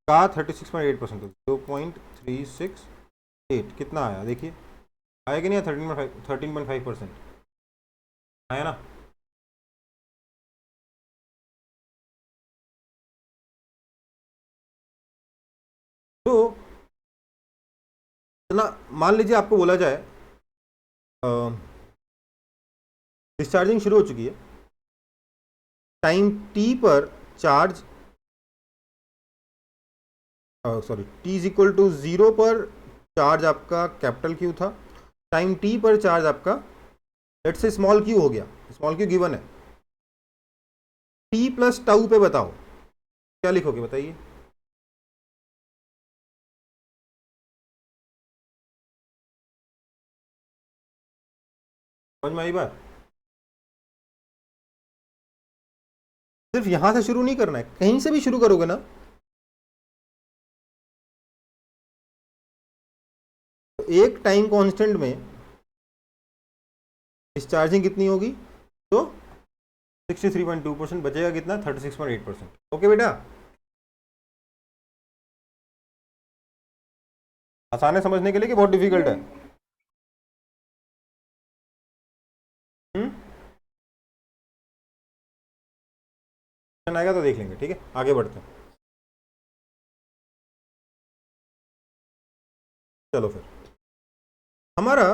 का 36.8%, 0.368 कितना आया देखिए, आया कि नहीं? 13.5% आया ना? तो ना मान लीजिए आपको बोला जाए डिस्चार्जिंग शुरू हो चुकी है, टाइम टी पर charge sorry t is equal to 0 पर चार्ज आपका कैपिटल क्यू था, टाइम टी पर चार्ज आपका लेट्स से स्मॉल क्यू हो गया, स्मॉल क्यू गिवन है, टी प्लस टाउ पे बताओ क्या लिखोगे, बताइए? समझ में आई बात? सिर्फ यहां से शुरू नहीं करना है, कहीं से भी शुरू करोगे ना, तो एक टाइम कांस्टेंट में डिस्चार्जिंग कितनी होगी, तो 63.2% बचेगा, कितना, 36.8%। ओके बेटा, आसान है समझने के लिए कि बहुत डिफिकल्ट है? आएगा तो देख लेंगे, ठीक है, आगे बढ़ते हैं। चलो फिर, हमारा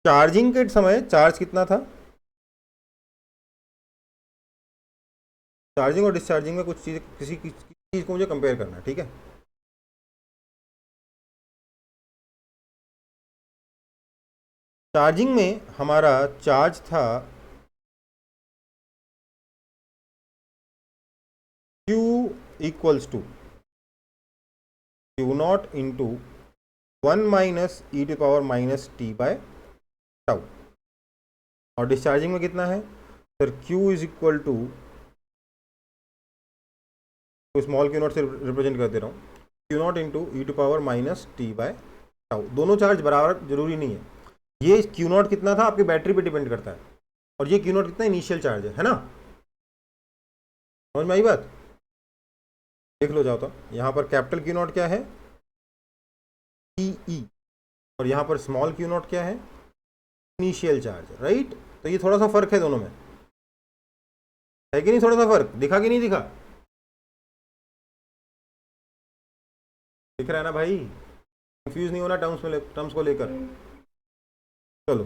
चार्जिंग के समय चार्ज कितना था, चार्जिंग और डिस्चार्जिंग में कुछ चीज, किसी चीज को मुझे कंपेयर करना है, ठीक है? चार्जिंग में हमारा चार्ज था Q equals to Q nought into 1 minus e⁻t/τ, और डिस्चार्जिंग में कितना है sir, Q is equal to, small q nought से रिप्रेजेंट कर दे रहा हूँ, Q नॉट इंटू e⁻t/τ। दोनों चार्ज बराबर जरूरी नहीं है, ये Q नॉट कितना था आपकी बैटरी पे डिपेंड करता है, और ये क्यू नॉट कितना इनिशियल चार्ज है ना, समझ में आई बात? देख लो जाओ तो, यहाँ पर कैपिटल क्यू नॉट क्या है, ई, और यहाँ पर स्मॉल क्यू नॉट क्या है, इनिशियल चार्ज, राइट? तो ये थोड़ा सा फर्क है दोनों में, है कि नहीं? थोड़ा सा फर्क दिखा कि नहीं दिखा? दिख रहा है ना भाई? कंफ्यूज नहीं होना टर्म्स को लेकर। चलो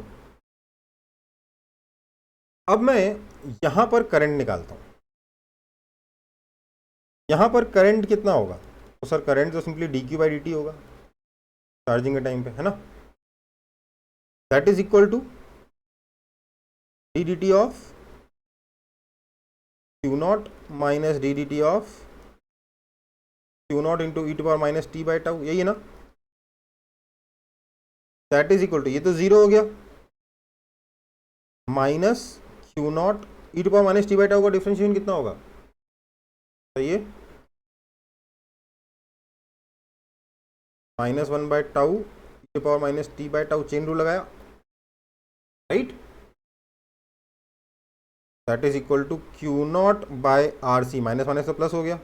अब मैं यहां पर करंट निकालता हूं। यहां पर करंट कितना होगा? तो सर करंट तो simply d Q by D t होगा चार्जिंग के टाइम पे, है ना? That is equal to d d t of q not minus d d t of q not into E to power minus T by tau, यही है ना? दैट इज इक्वल टू, ये तो जीरो हो गया, minus Q naught E to power minus T by tau का डिफरेंशिएशन कितना होगा? सही है, minus one by tau E to power minus T by tau, chain rule लगाया, right? That is equal to Q not by R C, minus minus तो प्लस हो गया,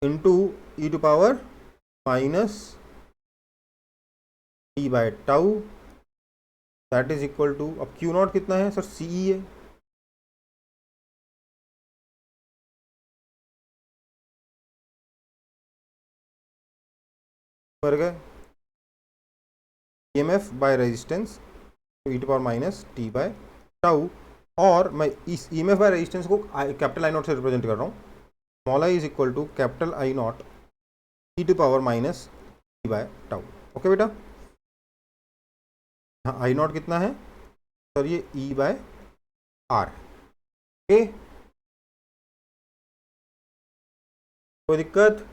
into E to power minus T by tau, that is equal to, अब क्यू नॉट कितना है सर? सी ई है, मर गए, e m f by resistance e to power minus T by tau, और मैं इस e m f by resistance को कैपिटल आई नॉट से रिप्रेजेंट कर रहा हूँ, small i is equal to capital i nought E to power minus T by tau. Okay बेटा, हाँ आई नॉट कितना है सर? ये ई बाय आर है, ओके? कोई दिक्कत?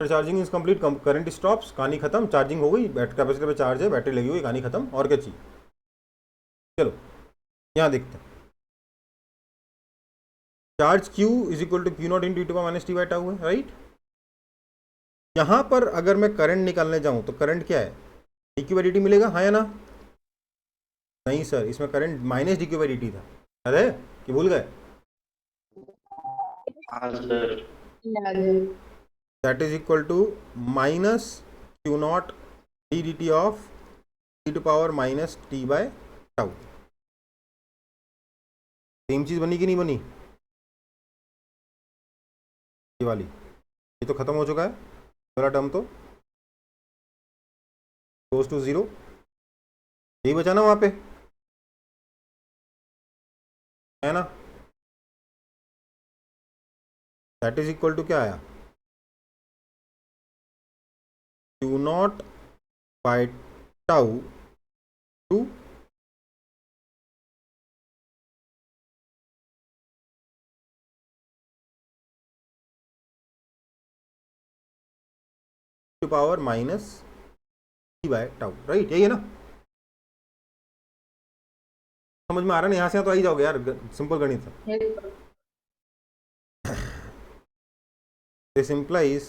Charging is complete, current stops, कहानी खत्म, चार्जिंग हो गई, बैट कैपेसिटर पे चार्ज है, बैटरी लगी हुई, कहानी खत्म, और क्या चाहिए? चलो यहाँ देखते हैं, charge Q is equal to Q not into E to power minus T by tau है, राइट? यहाँ पर अगर मैं करंट निकालने जाऊँ तो करंट क्या है? D Q by D t मिलेगा, हाँ या ना? नहीं सर, इसमें current minus D Q by D t था, अरे कि भूल गए? याद है। That is equal to minus Q nought d d t of e to power minus T by tau. Same चीज बनी कि नहीं बनी? ये वाली, ये तो खत्म हो चुका है, वाला टर्म तो क्लोज टू जीरो, यही बचा ना वहां पे, है ना? दैट इज इक्वल टू क्या आया? Q not by tau to to power minus T by tau, right? यही है ना? समझ में आ रहा है ना? यहाँ से तो आ ही जाओगे यार, सिंपल गणित है। This implies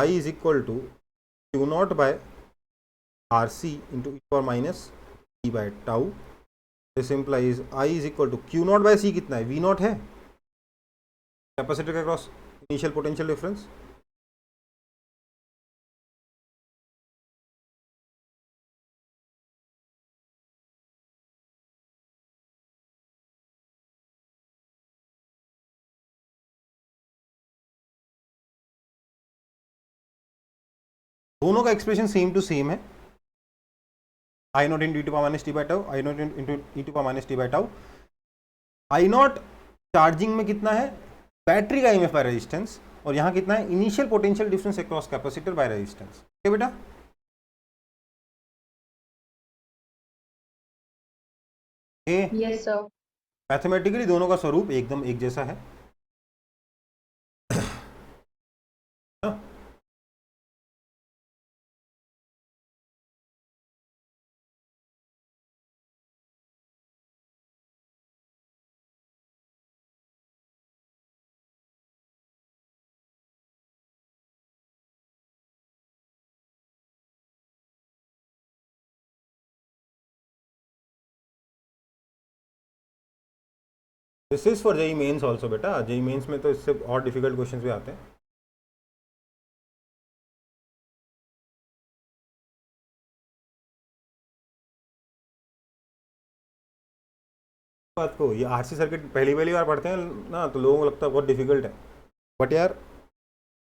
I is equal to Q naught by RC into e power minus t by tau. This implies I is equal to Q naught by C कितना है? V naught है, कैपेसिटर के क्रॉस इनिशियल पोटेंशियल डिफरेंस, दोनों का एक्सप्रेशन सेम टू सेम है, I naught into E to power minus T by tau, I naught into E to power minus T by tau. I naught charging में कितना है? बैटरी का ईएमएफ बाय रेजिस्टेंस, और यहाँ कितना है? Initial potential difference across capacitor by resistance. Okay बेटा, यस सर। मैथमेटिकली दोनों का स्वरूप एकदम एक जैसा है। This is for JEE Mains also बेटा, जेई मेंस में तो इससे और डिफिकल्ट क्वेश्चंस भी आते हैं। बात को ये आरसी सर्किट पहली पहली बार पढ़ते हैं ना, तो लोगों को लगता है बहुत डिफिकल्ट है, बट यार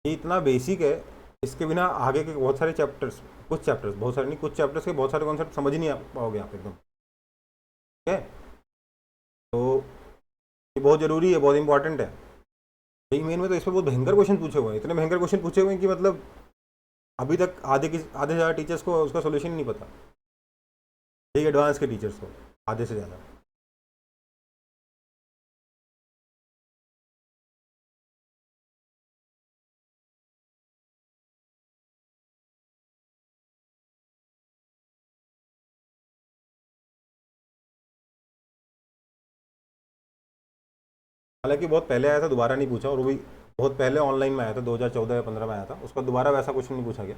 ये इतना बेसिक है, इसके बिना आगे के बहुत सारे चैप्टर्स, कुछ चैप्टर्स, बहुत सारे नहीं, कुछ चैप्टर्स के बहुत सारे कॉन्सेप्ट समझ ही नहीं आ पाओगे आप एकदम। ठीक है, तो ये बहुत ज़रूरी है, बहुत इंपॉर्टेंट है। यही मेन में तो इस पर बहुत भयंकर क्वेश्चन पूछे हुए हैं, इतने भयंकर क्वेश्चन पूछे हुए हैं कि मतलब अभी तक आधे से ज़्यादा टीचर्स को उसका सोल्यूशन ही नहीं पता, यही एडवांस के टीचर्स को आधे से ज़्यादा। हालांकि बहुत पहले आया था, दोबारा नहीं पूछा, और वो भी बहुत पहले ऑनलाइन में आया था, 2014 या 15 में आया था, उसका दोबारा वैसा क्वेश्चन नहीं पूछा गया।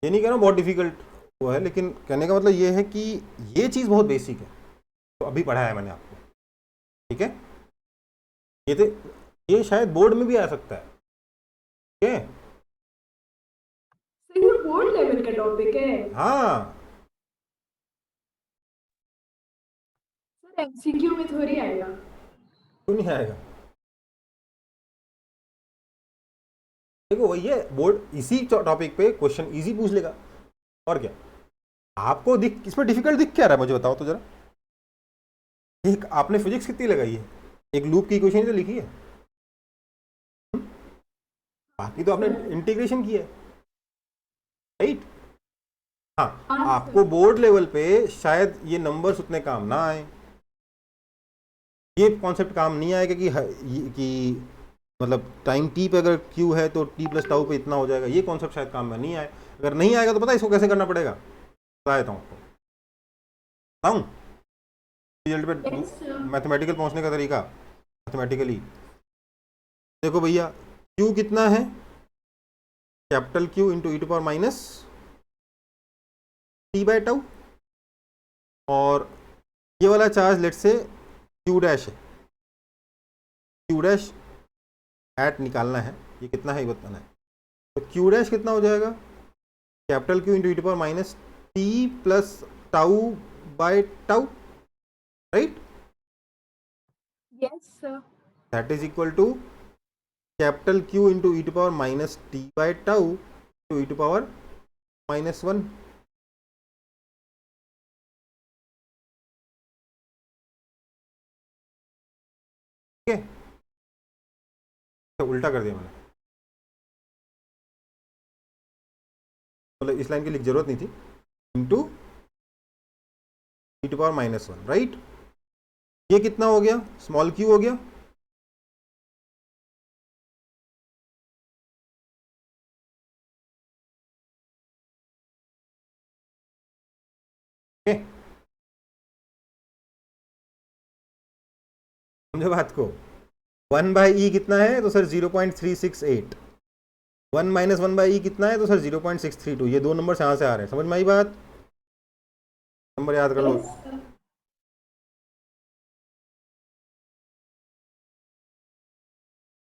ये नहीं कह रहा हूँ बहुत डिफिकल्ट हुआ है, लेकिन कहने का मतलब ये है कि ये चीज़ बहुत बेसिक है, तो अभी पढ़ाया है मैंने आपको। ठीक है, ये तो ये शायद बोर्ड में भी आ सकता है। ठीक है, सर ये बोर्ड लेवल का टॉपिक है। हाँ सर एमसीक्यू में थोड़ी आएगा। क्यों नहीं आएगा, देखो वही है, बोर्ड इसी टॉपिक पे क्वेश्चन इजी पूछ लेगा, और क्या। आपको दिख इसमें डिफिकल्ट दिख क्या रहा है मुझे बताओ तो जरा। एक आपने फिजिक्स कितनी लगाई है, एक लूप की इक्वेशन तो लिखी है, बाकी तो आपने इंटीग्रेशन किया है, राइट। हाँ, आपको बोर्ड लेवल पे शायद ये नंबर्स उतने काम ना आए, ये कॉन्सेप्ट काम नहीं आएगा कि मतलब टाइम टी पे अगर क्यू है तो टी प्लस टाउ पे इतना हो जाएगा, ये कॉन्सेप्ट शायद काम में नहीं आए। अगर नहीं आएगा तो पता है इसको कैसे करना पड़ेगा, बता देता हूँ आपको, रिजल्ट पे मैथमेटिकल पहुंचने का तरीका। मैथमेटिकली देखो भैया, क्यू कितना है, capital q into E to power minus T by tau, और ये वाला charge let say q dash है, क्यू डैश एट निकालना है, ये कितना है ये बताना है। तो क्यू डैश कितना हो जाएगा, capital q into E to power minus t plus tau by tau, right. Yes sir. That is equal to capital q into E to power minus T by tau to E to power minus 1। ठीक है, तो उल्टा कर दिया मैंने, मतलब इस लाइन की लिख जरूरत नहीं थी, into E to power minus 1, right. ये कितना हो गया, स्मॉल क्यू हो गया, समझे बात को। 1 बाई ई कितना है तो सर 0.368, 1 माइनस 1 बाई ई कितना है तो सर 0.632, ये दो नंबर यहाँ से आ रहे हैं, समझ में आई बात, नंबर याद कर लो।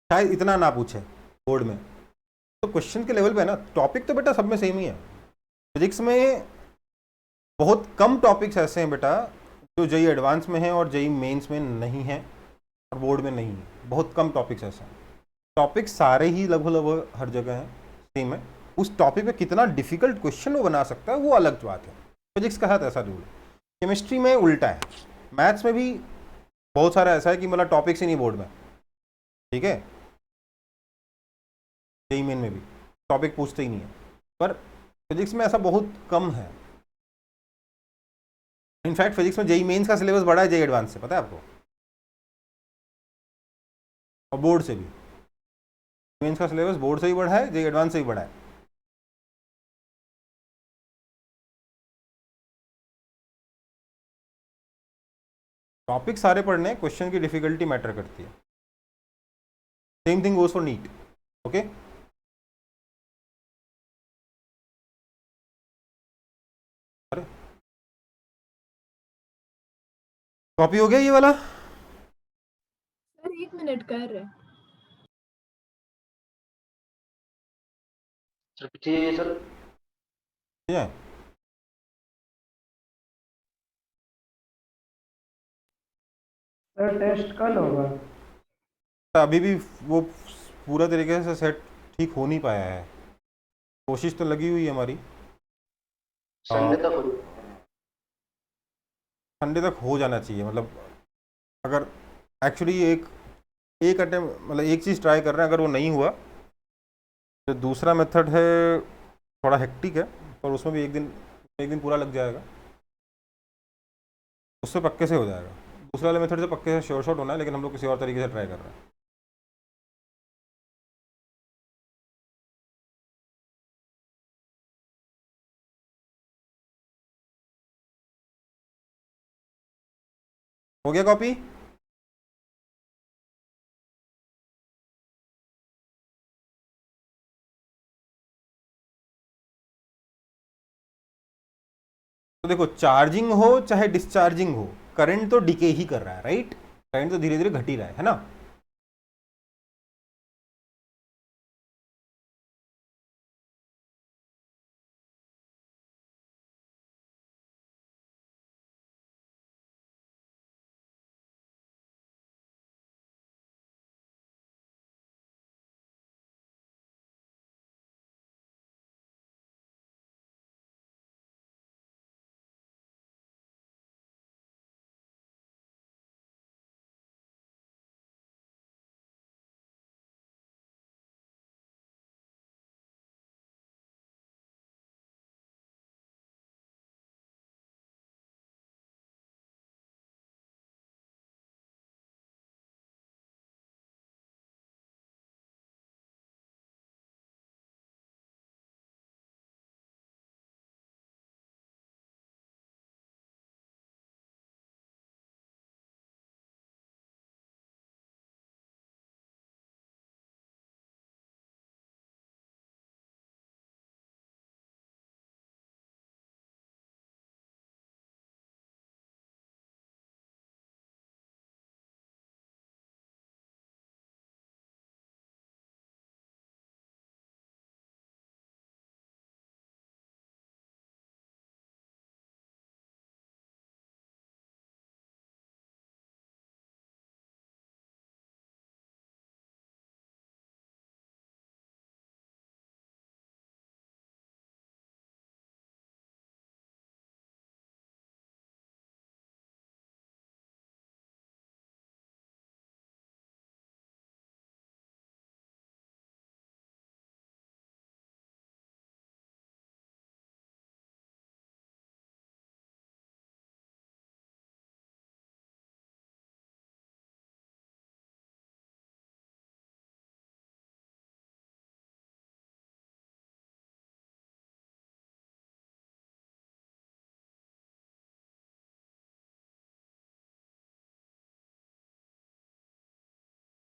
शायद इतना ना पूछे बोर्ड में, तो क्वेश्चन के लेवल पे ना, टॉपिक तो बेटा सब में सेम ही है। फिजिक्स में बहुत कम टॉपिक्स ऐसे हैं बेटा जो जेई एडवांस में हैं और जेई मेंस में नहीं है और बोर्ड में नहीं है, बहुत कम टॉपिक्स ऐसे हैं। टॉपिक सारे ही लगभग लगभग हर जगह हैं, सेम है, उस टॉपिक पे कितना डिफिकल्ट क्वेश्चन वो बना सकता है वो अलग बात है। फिजिक्स का साथ ऐसा रूल है, केमिस्ट्री में उल्टा है, मैथ्स में भी बहुत सारा ऐसा है कि मतलब टॉपिक्स ही नहीं बोर्ड में। ठीक है, जेई मेन में भी टॉपिक पूछते ही नहीं है, पर फिजिक्स में ऐसा बहुत कम है। इनफैक्ट फिजिक्स में जेई मेंस का सिलेबस बड़ा है जेई एडवांस से, पता है आपको, और बोर्ड से भी। मेंस का सिलेबस बोर्ड से भी बड़ा है, जेई एडवांस से भी बड़ा है। टॉपिक सारे पढ़ने, क्वेश्चन की डिफिकल्टी मैटर करती है। Same thing goes for NEET. Okay, copy हो गया ये वाला। मिनट कर रहे हैं। सर पीछे जाइए सर। ठीक है, सर टेस्ट कल होगा। अभी भी वो पूरा तरीके से सेट ठीक हो नहीं पाया है, कोशिश तो लगी हुई है हमारी। संडे तक हो। संडे तक हो जाना चाहिए, मतलब अगर एक्चुअली एक एक अटेम्प्ट, मतलब एक चीज़ ट्राई कर रहे हैं, अगर वो नहीं हुआ तो दूसरा मेथड है, थोड़ा हेक्टिक है पर उसमें भी एक दिन पूरा लग जाएगा, उससे पक्के से हो जाएगा। दूसरे वाले मेथड से पक्के से श्योर शॉट होना है, लेकिन हम लोग किसी और तरीके से ट्राई कर रहे हैं। हो गया कॉपी? तो देखो, चार्जिंग हो चाहे डिस्चार्जिंग हो, करंट तो डिके ही कर रहा है, राइट? करंट तो धीरे धीरे घट ही रहा है ना?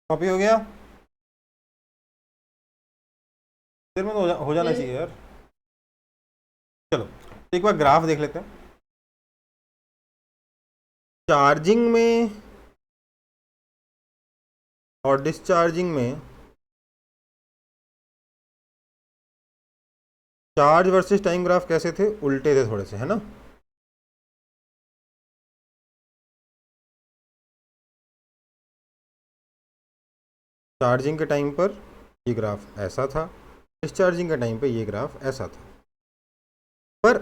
कॉपी हो गया? देर में तो हो जाना चाहिए यार। चलो एक बार ग्राफ देख लेते हैं। चार्जिंग में और डिस्चार्जिंग में चार्ज वर्सेस टाइम ग्राफ कैसे थे? उल्टे थे थोड़े से, है ना? चार्जिंग के टाइम पर ये ग्राफ ऐसा था, डिस्चार्जिंग के टाइम पे ये ग्राफ ऐसा था। पर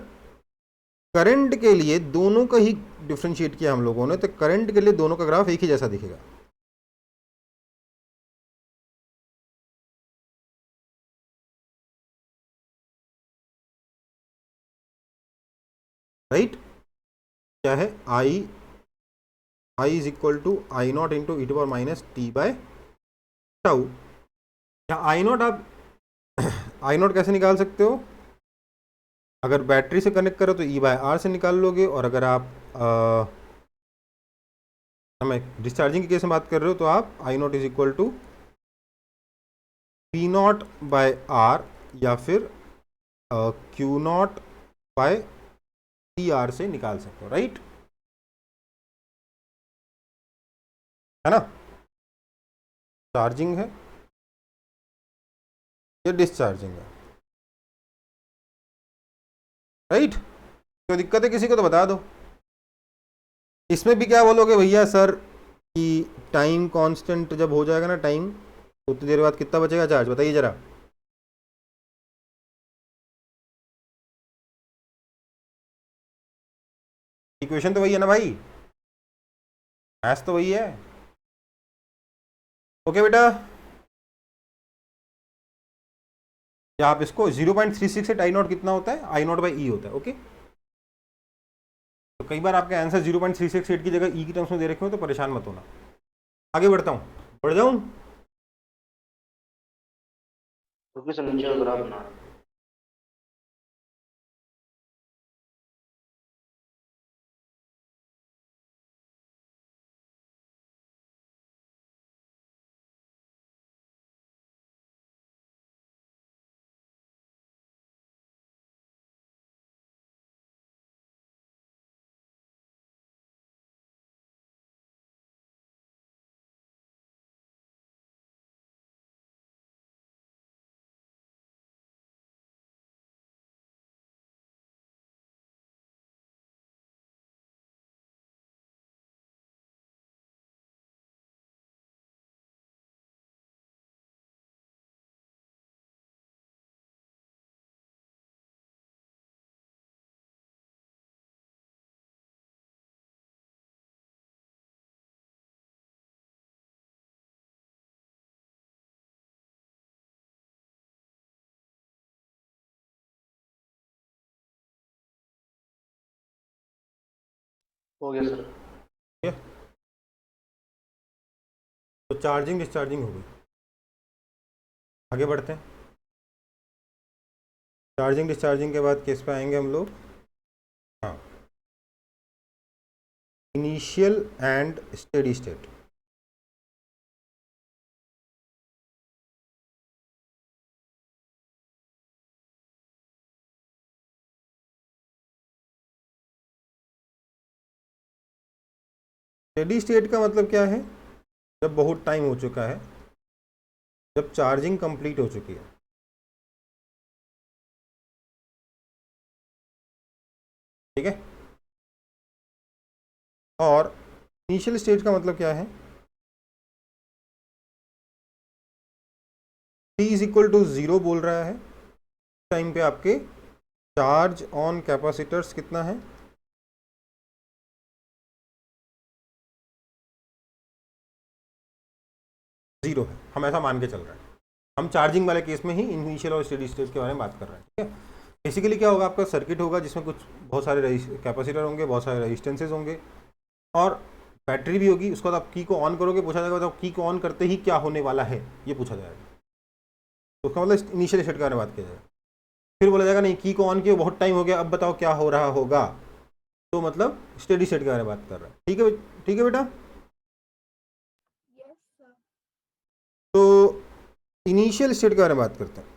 करंट के लिए दोनों का ही डिफ्रेंशिएट किया हम लोगों ने, तो करंट के लिए दोनों का ग्राफ एक ही जैसा दिखेगा। राइट? क्या है? I is equal to I naught into E to power minus T by tau. या आई नॉट आप आई नॉट कैसे निकाल सकते हो? अगर बैटरी से कनेक्ट करो तो ई बाय आर से निकाल लोगे, और अगर आप हमें डिस्चार्जिंग के केस में बात कर रहे हो तो आप I naught is equal to P naught by R या फिर Q not by T R से निकाल सकते हो, राइट? है ना? चार्जिंग है या डिस्चार्जिंग है, राइट? कोई दिक्कत है किसी को तो बता दो। इसमें भी क्या बोलोगे भैया सर कि टाइम कांस्टेंट जब हो जाएगा ना टाइम, तो उतनी देर बाद कितना बचेगा चार्ज, बताइए जरा। इक्वेशन तो वही है ना भाई, मैथ्स तो वही है। ओके बेटा, या आप इसको 0.36 आई नॉट कितना होता है, आई नॉट बाई ई होता है। ओके, तो कई बार आपके आंसर 0.368 की जगह ई की टर्म्स में दे रखे हो तो परेशान मत होना। आगे बढ़ता हूँ, बढ़ जाऊँ? क्योंकि सर नीचे का ग्राफ बना है। हो गया सर। ठीक है, तो चार्जिंग डिस्चार्जिंग हो गई। आगे बढ़ते हैं, चार्जिंग डिस्चार्जिंग के बाद किस पे आएंगे हम लोग? हाँ, initial and steady state. Steady state का मतलब क्या है? जब बहुत टाइम हो चुका है, जब चार्जिंग कंप्लीट हो चुकी है, ठीक है। और इनिशियल स्टेज का मतलब क्या है? t इज इक्वल टू 0 बोल रहा है, टाइम पे आपके चार्ज ऑन कैपेसिटर्स कितना है? 0 है। हम ऐसा मान के चल रहे हैं, हम चार्जिंग वाले केस में ही इनिशियल और स्टेडी स्टेट के बारे में बात कर रहे हैं, ठीक है। बेसिकली क्या होगा, आपका सर्किट होगा जिसमें कुछ बहुत सारे कैपेसिटर होंगे, बहुत सारे रेजिस्टेंसेज होंगे और बैटरी भी होगी। उसके बाद आप की को ऑन करोगे, पूछा जाएगा तो की को ऑन करते ही क्या होने वाला है, ये पूछा जाएगा। तो उसका मतलब इनिशियल स्टेट के बारे में बात किया जाएगा। फिर बोला जाएगा नहीं, की को ऑन किया बहुत टाइम हो गया, अब बताओ क्या हो रहा होगा, तो मतलब स्टेडी स्टेट के बारे में बात कर रहे हैं, ठीक है। ठीक है बेटा, यस सर। तो इनिशियल स्टेट के बारे में बात करते हैं।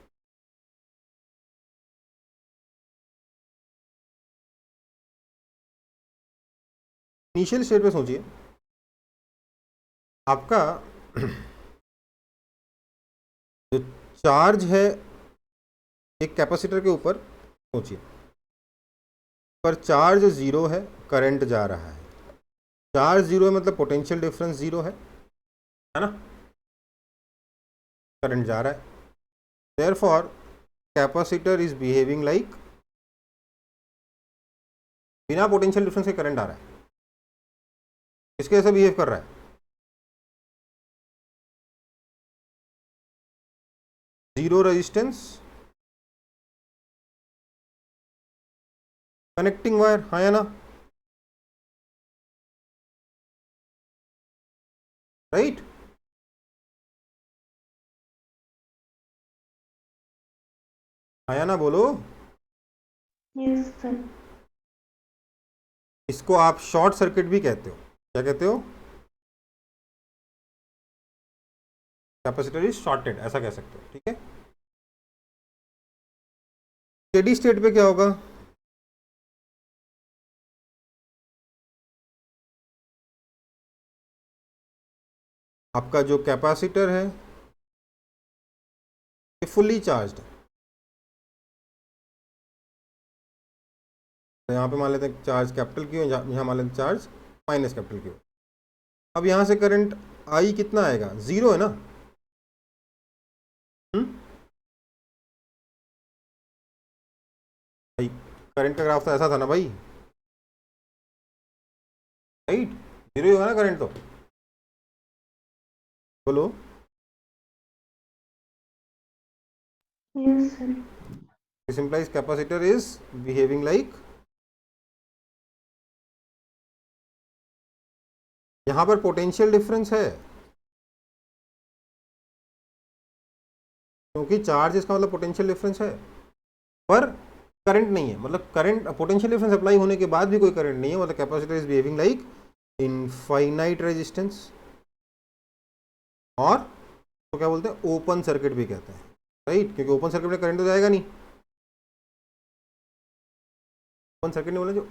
इनिशियल स्टेट पे सोचिए, आपका जो चार्ज है एक कैपेसिटर के ऊपर, सोचिए पर चार्ज 0 है, करंट जा रहा है। चार्ज 0 है मतलब पोटेंशियल डिफरेंस 0 है ना, करंट जा रहा है। Therefore capacitor is behaving like, बिना पोटेंशियल डिफरेंस के करंट आ रहा है, इसके जैसा बिहेव कर रहा है। जीरो रेजिस्टेंस, कनेक्टिंग वायर, हाँ या ना, राइट? हाँ या ना बोलो। Yes sir. इसको आप शॉर्ट सर्किट भी कहते हो, क्या कहते हो? कैपेसिटर इज शॉर्टेड, ऐसा कह सकते हो, ठीक है। स्टेडी स्टेट पे क्या होगा? आपका जो कैपेसिटर है ये फुल्ली चार्ज्ड है। तो यहाँ पे मान लेते हैं चार्ज कैपिटल क्यू, यहाँ मान लेते हैं चार्ज माइनस कैपिटल क्यू। अब यहाँ से करंट आई कितना आएगा, जीरो है ना। भाई करंट का ग्राफ तो ऐसा था ना भाई, राइट, जीरो ही होगा ना करंट तो, बोलो। Yes, sir. This implies capacitor is behaving like, यहां पर पोटेंशियल डिफरेंस है क्योंकि चार्ज इसका मतलब पोटेंशियल डिफरेंस है, पर करंट नहीं है। मतलब करंट पोटेंशियल डिफरेंस अप्लाई होने के बाद भी कोई करंट नहीं है, मतलब capacitor is behaving like infinite resistance, और तो क्या बोलते हैं, ओपन सर्किट भी कहते हैं, राइट, क्योंकि ओपन सर्किट में करंट तो जाएगा नहीं। ओपन सर्किट नहीं बोले, जो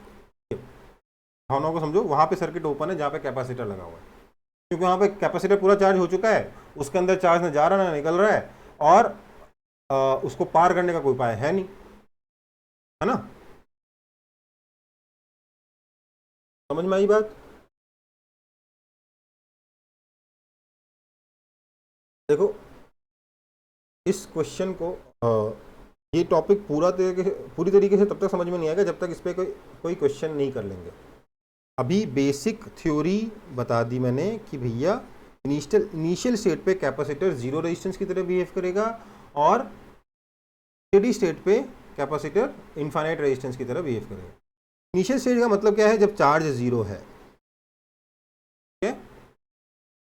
भावनाओं को समझो, वहां पे सर्किट ओपन है जहां पे कैपेसिटर लगा हुआ है, क्योंकि वहां पे कैपेसिटर पूरा चार्ज हो चुका है, उसके अंदर चार्ज ना जा रहा ना निकल रहा है, और उसको पार करने का कोई उपाय है नहीं, है ना। समझ में आई बात। देखो इस क्वेश्चन को ये टॉपिक पूरी तरीके से तब तक समझ में नहीं आएगा जब तक इस पर कोई क्वेश्चन नहीं कर लेंगे। अभी बेसिक थ्योरी बता दी मैंने कि भैया इनिशियल स्टेट पे कैपेसिटर जीरो रेजिस्टेंस की तरह बिहेव करेगा, और स्टेडी स्टेट पे कैपेसिटर इनफाइनाइट रेजिस्टेंस की तरह बिहेव करेगा। इनिशियल स्टेट का मतलब क्या है, जब चार्ज जीरो है, ठीक है।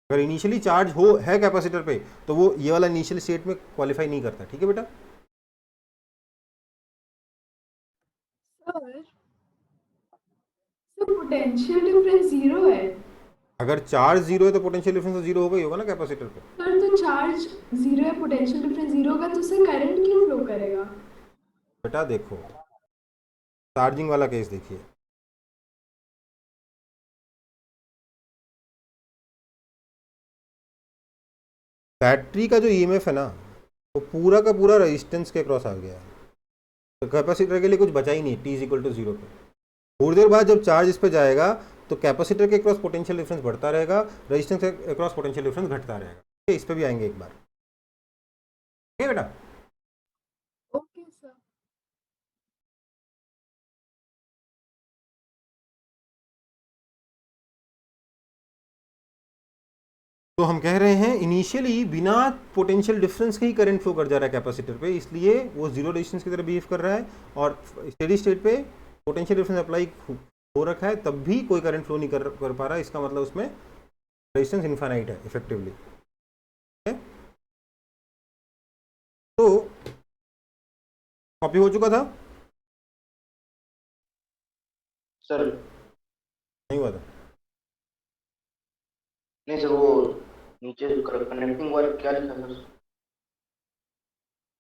अगर इनिशियली चार्ज है कैपेसिटर पे तो वो ये वाला इनिशियल स्टेट में क्वालिफाई नहीं करता, ठीक है बेटा। सर पोटेंशियल डिफरेंस जीरो है। अगर चार्ज जीरो है तो पोटेंशियल डिफरेंस तो जीरो होगा ही होगा ना कैपेसिटर पे। सर तो चार्ज जीरो है, पोटेंशियल डिफरेंस जीरो होगा, तो उससे करंट क्यों फ्लो करेगा? बेटा देखो चार्जिंग वाला केस देखिए, बैटरी का जो ईएमएफ है ना वो पूरा का पूरा रेजिस्टेंस के क्रॉस आ गया है, तो कैपेसिटर के लिए कुछ बचा ही नहीं, t is equal to zero पे। थोड़ी देर बाद जब चार्ज इस पे जाएगा तो कैपेसिटर के क्रॉस पोटेंशियल डिफरेंस बढ़ता रहेगा, रेजिस्टेंस के क्रॉस पोटेंशियल डिफरेंस घटता रहेगा, ठीक है। इस पे भी आएंगे एक बार, ठीक है बेटा। Okay sir. तो हम कह रहे हैं इनिशियली बिना पोटेंशियल डिफरेंस के ही करंट फ्लो कर जा रहा है कैपेसिटर पे, इसलिए वो जीरो रेजिस्टेंस की तरह बिहेव कर रहा है, और स्टेडी स्टेट पे पोटेंशियल डिफरेंस अप्लाई हो रखा है तब भी कोई करंट फ्लो नहीं कर पा रहा है। इसका मतलब उसमें रेजिस्टेंस इनफाइनाइट है इफेक्टिवली, ठीक है। तो कॉपी हो चुका था, सर नहीं हुआ था। नहीं सर, वो नीचे कनेक्टिंग वायर क्या लिखा है सर?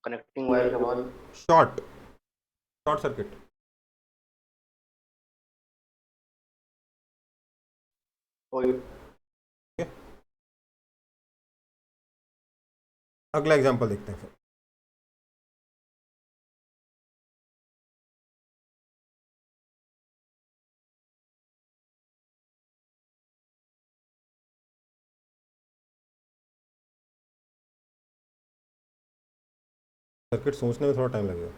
कनेक्टिंग वायर के बाद शॉर्ट सर्किट। वही। अगला एग्जांपल देखते हैं फिर। सर्किट सोचने में थोड़ा टाइम लगेगा।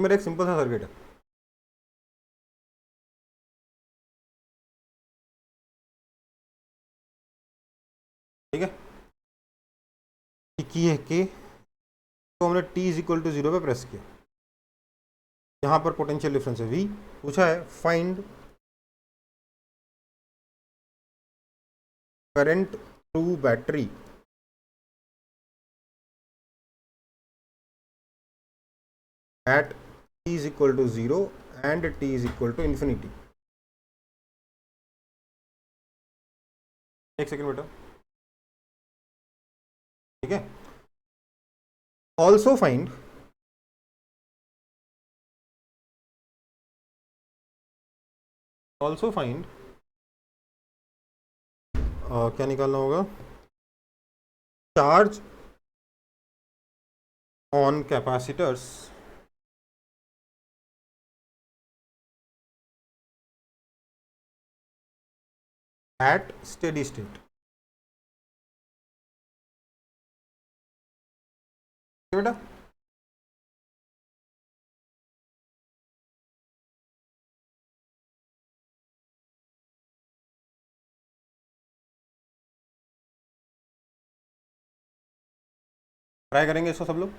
मेरा एक सिंपल सा सर्किट है, ठीक है, की है के, तो हमने t इज इक्वल टू 0 पे प्रेस किया, यहाँ पर पोटेंशियल डिफरेंस है v, पूछा है find current through battery at t is equal to 0 and t is equal to infinity। एक सेकेंड बेटा, ठीक है। ऑल्सो फाइंड क्या निकालना होगा, charge on capacitors at steady state. बेटा ट्राई करेंगे इसको सब लोग।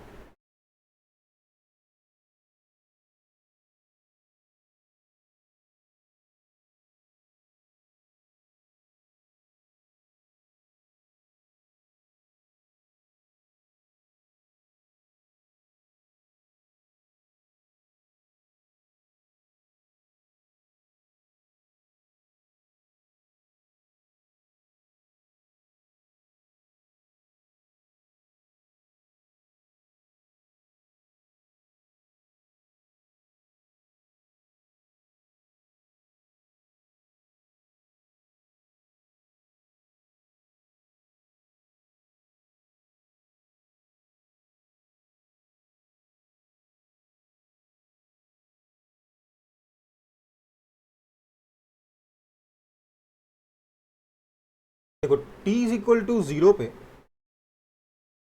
देखो t इज इक्वल टू 0 पे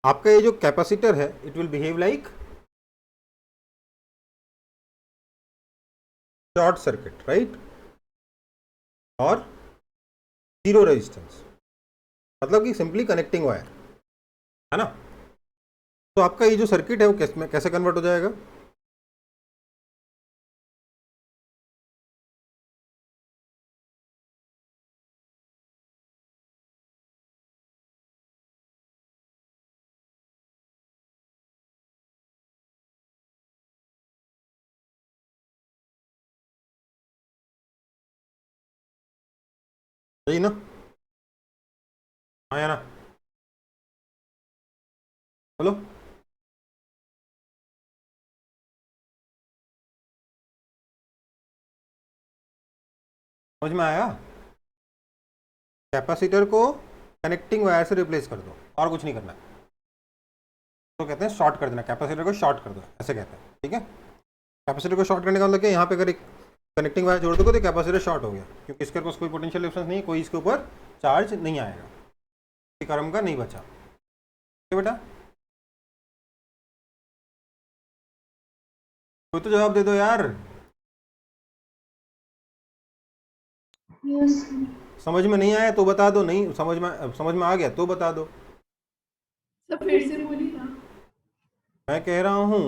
आपका ये जो कैपेसिटर है it will behave like short circuit, right, और जीरो रेजिस्टेंस, मतलब कि सिंपली कनेक्टिंग वायर है ना। तो आपका ये जो सर्किट है वो कैसे कन्वर्ट हो जाएगा, सही ना, आया ना, बोलो। समझ में आया, कैपेसिटर को कनेक्टिंग वायर से रिप्लेस कर दो और कुछ नहीं करना है, तो कहते हैं शॉर्ट कर देना, कैपेसिटर को शॉर्ट कर दो, ऐसे कहते हैं, ठीक है। कैपेसिटर को शॉर्ट करने का मतलब क्या, यहाँ पे अगर एक कनेक्टिंग वायर जोड़ दो तो कैपेसिटर शॉर्ट हो गया, क्योंकि इसके पास कोई पोटेंशियल डिफरेंस नहीं है, कोई इसके ऊपर चार्ज नहीं आएगा, किसी कर्म का नहीं बचा, ठीक है बेटा। कोई तो जवाब दे दो यार, यस समझ में नहीं आया तो बता दो, नहीं समझ में आ गया तो बता दो। सब फिर से बोली ना। मैं कह रहा हूं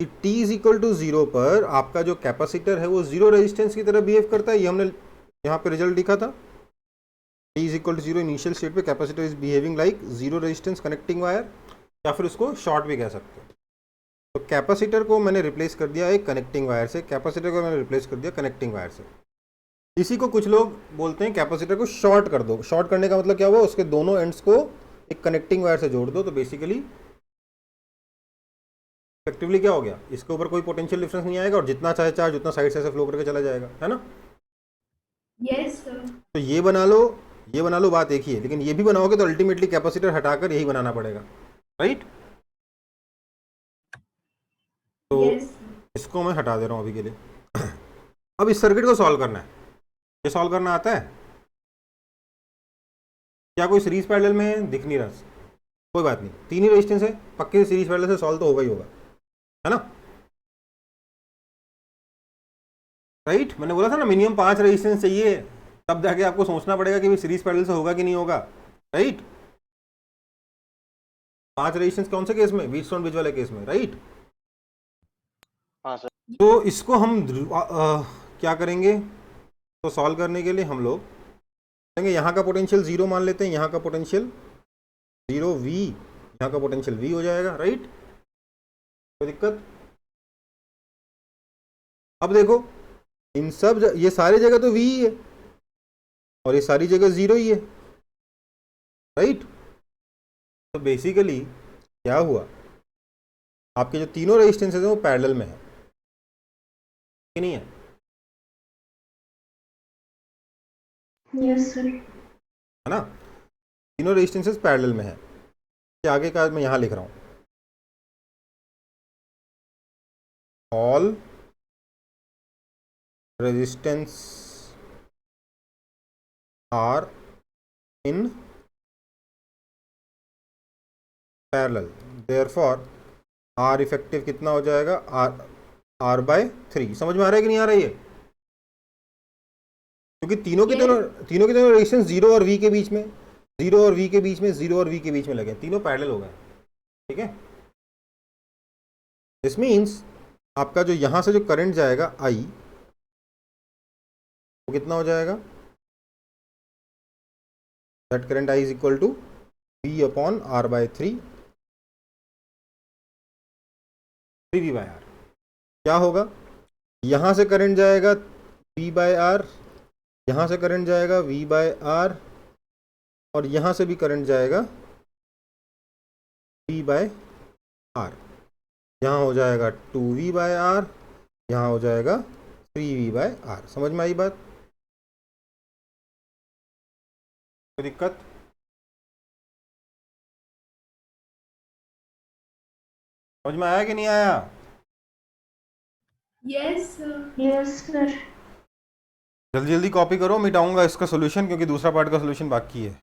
कि t इज इक्वल टू 0 पर आपका जो कैपेसिटर है वो जीरो रेजिस्टेंस की तरह बिहेव करता है, ये हमने यहाँ पे रिजल्ट लिखा था। t is equal to 0 initial state पे capacitor is behaving like zero resistance connecting wire, या फिर उसको शॉर्ट भी कह सकते हो। तो कैपेसिटर को मैंने रिप्लेस कर दिया एक कनेक्टिंग वायर से, कैपेसिटर को मैंने रिप्लेस कर दिया कनेक्टिंग वायर से। इसी को कुछ लोग बोलते हैं कैपेसिटर को शॉर्ट कर दो। शॉर्ट करने का मतलब क्या हुआ, उसके दोनों एंड्स को एक कनेक्टिंग वायर से जोड़ दो, तो बेसिकली इफेक्टिवली क्या हो गया, इसके ऊपर कोई पोटेंशियल डिफरेंस नहीं आएगा और जितना चाहे चार्ज उतना साइड से ऐसे फ्लो करके चला जाएगा, है ना। Yes sir. तो ये बना लो, बात एक ही है, लेकिन ये भी बनाओगे तो अल्टीमेटली कैपेसिटर हटाकर यही बनाना पड़ेगा, राइट। तो यस इसको मैं हटा दे रहा हूँ अभी के लिए। अब इस सर्किट को सॉल्व करना है, ये सॉल्व करना आता है क्या, कोई सीरीज पैरेलल में है, दिख नहीं रहा, कोई बात नहीं, तीन ही रेजिस्टेंस है, पक्के सीरीज पैरेलल से सॉल्व तो होगा ही होगा, है ना। राइट। मैंने बोला था ना मिनिमम 5 रेजिस्टेंस चाहिए, तब जाके आपको सोचना पड़ेगा कि सीरीज पैरेलल से होगा कि नहीं होगा, राइट। 5 रेजिस्टेंस कौन से केस में? व्हीटस्टोन ब्रिज वाले केस में, राइट। हाँ सर। तो इसको हम क्या करेंगे, तो सॉल्व करने के लिए हम लोग करेंगे यहाँ का पोटेंशियल 0 मान लेते हैं, यहाँ का पोटेंशियल 0 V, यहाँ का पोटेंशियल V हो जाएगा, राइट। कोई दिक्कत? अब देखो इन सब ये सारी जगह तो V ही है और ये सारी जगह 0 ही है, राइट। तो बेसिकली क्या हुआ, आपके जो तीनों रेजिस्टेंसेज हैं वो पैरेलल में है कि नहीं है? Yes sir. है ना, तीनों रेजिस्टेंसेज पैरेलल में है। कि आगे का मैं यहाँ लिख रहा हूँ, all resistance are in parallel, therefore r effective कितना हो जाएगा, R/3। समझ में आ रहा है कि नहीं आ रही है? क्योंकि तीनों के दोनों रेजिस्टेंस 0 और V के बीच में, 0 और V के बीच में, 0 और V के बीच में लगे, तीनों पैरेलल हो गए, ठीक है। दिस मीन्स आपका जो यहां से जो करंट जाएगा I, वो कितना हो जाएगा, that current I is equal to V/R/3, 3V/R। क्या होगा, यहां से करंट जाएगा V/R, यहां से करंट जाएगा V/R, और यहां से भी करंट जाएगा V/R। यहां हो जाएगा 2V/R, यहां हो जाएगा 3V/R। समझ में आई बात? कोई दिक्कत? समझ में आया कि नहीं आया? Yes sir. Yes sir. जल्दी जल्दी कॉपी करो, मिटाऊंगा इसका सॉल्यूशन क्योंकि दूसरा पार्ट का सॉल्यूशन बाकी है।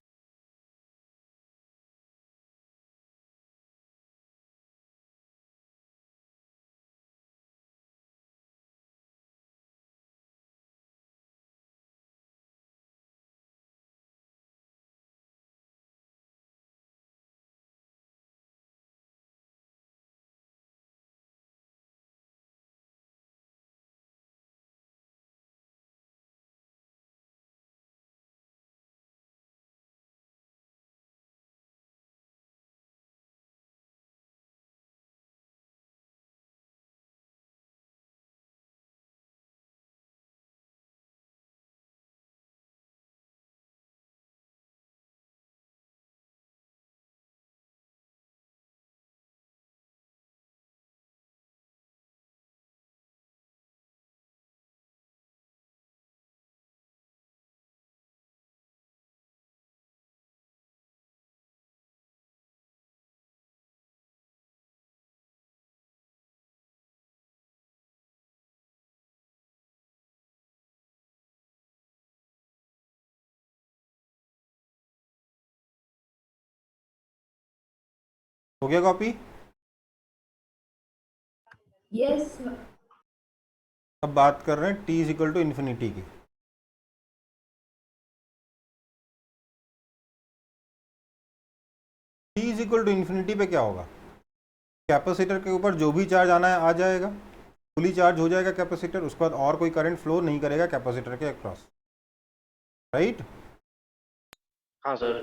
हो गया कॉपी? Yes sir. अब बात कर रहे हैं t is equal to infinity की। t is equal to infinity पे क्या होगा, कैपेसिटर के ऊपर जो भी चार्ज आना है आ जाएगा, फुली चार्ज हो जाएगा कैपेसिटर, उसके बाद और कोई करंट फ्लो नहीं करेगा कैपेसिटर के अक्रॉस, राइट। हाँ सर।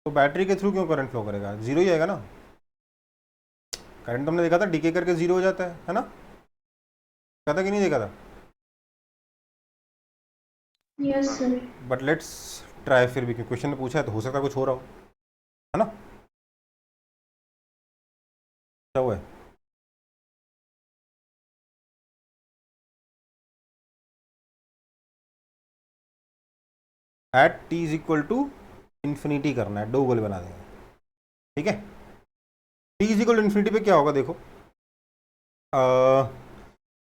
तो बैटरी के थ्रू क्यों करंट फ्लो करेगा, जीरो ही आएगा ना। करंट तुमने देखा था डीके करके जीरो हो जाता है ना, देखा था कि नहीं देखा था? Yes sir. But let's try फिर भी, क्वेश्चन में पूछा है तो हो सकता है कुछ हो रहा हो, है ना। क्या हुआ है? At T is equal to infinity करना है, दो गोल बना देंगे, ठीक है। T is equal to infinity पे क्या होगा, देखो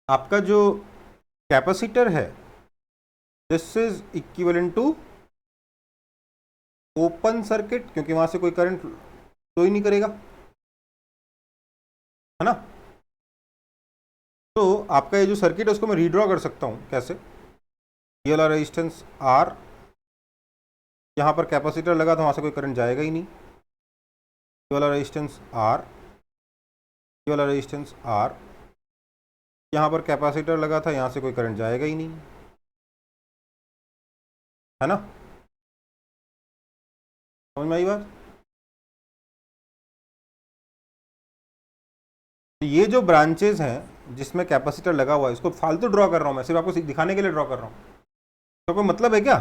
आपका जो कैपेसिटर है this is equivalent to open circuit, क्योंकि वहां से कोई करंट फ्लो ही नहीं करेगा, है ना। तो आपका ये जो सर्किट है उसको मैं रीड्रॉ कर सकता हूँ कैसे। ये वाला रेजिस्टेंस आर, यहाँ पर कैपेसिटर लगा था, वहाँ से कोई करंट जाएगा ही नहीं। ये वाला रेजिस्टेंस आर, ये वाला रेजिस्टेंस आर, यहाँ पर कैपेसिटर लगा था, यहाँ से कोई करंट जाएगा ही नहीं, है ना। समझ में आई बात। तो ये जो ब्रांचेस हैं जिसमें कैपेसिटर लगा हुआ है, इसको फालतू ड्रॉ कर रहा हूँ मैं, सिर्फ आपको दिखाने के लिए ड्रॉ कर रहा हूँ। तो कोई मतलब है क्या?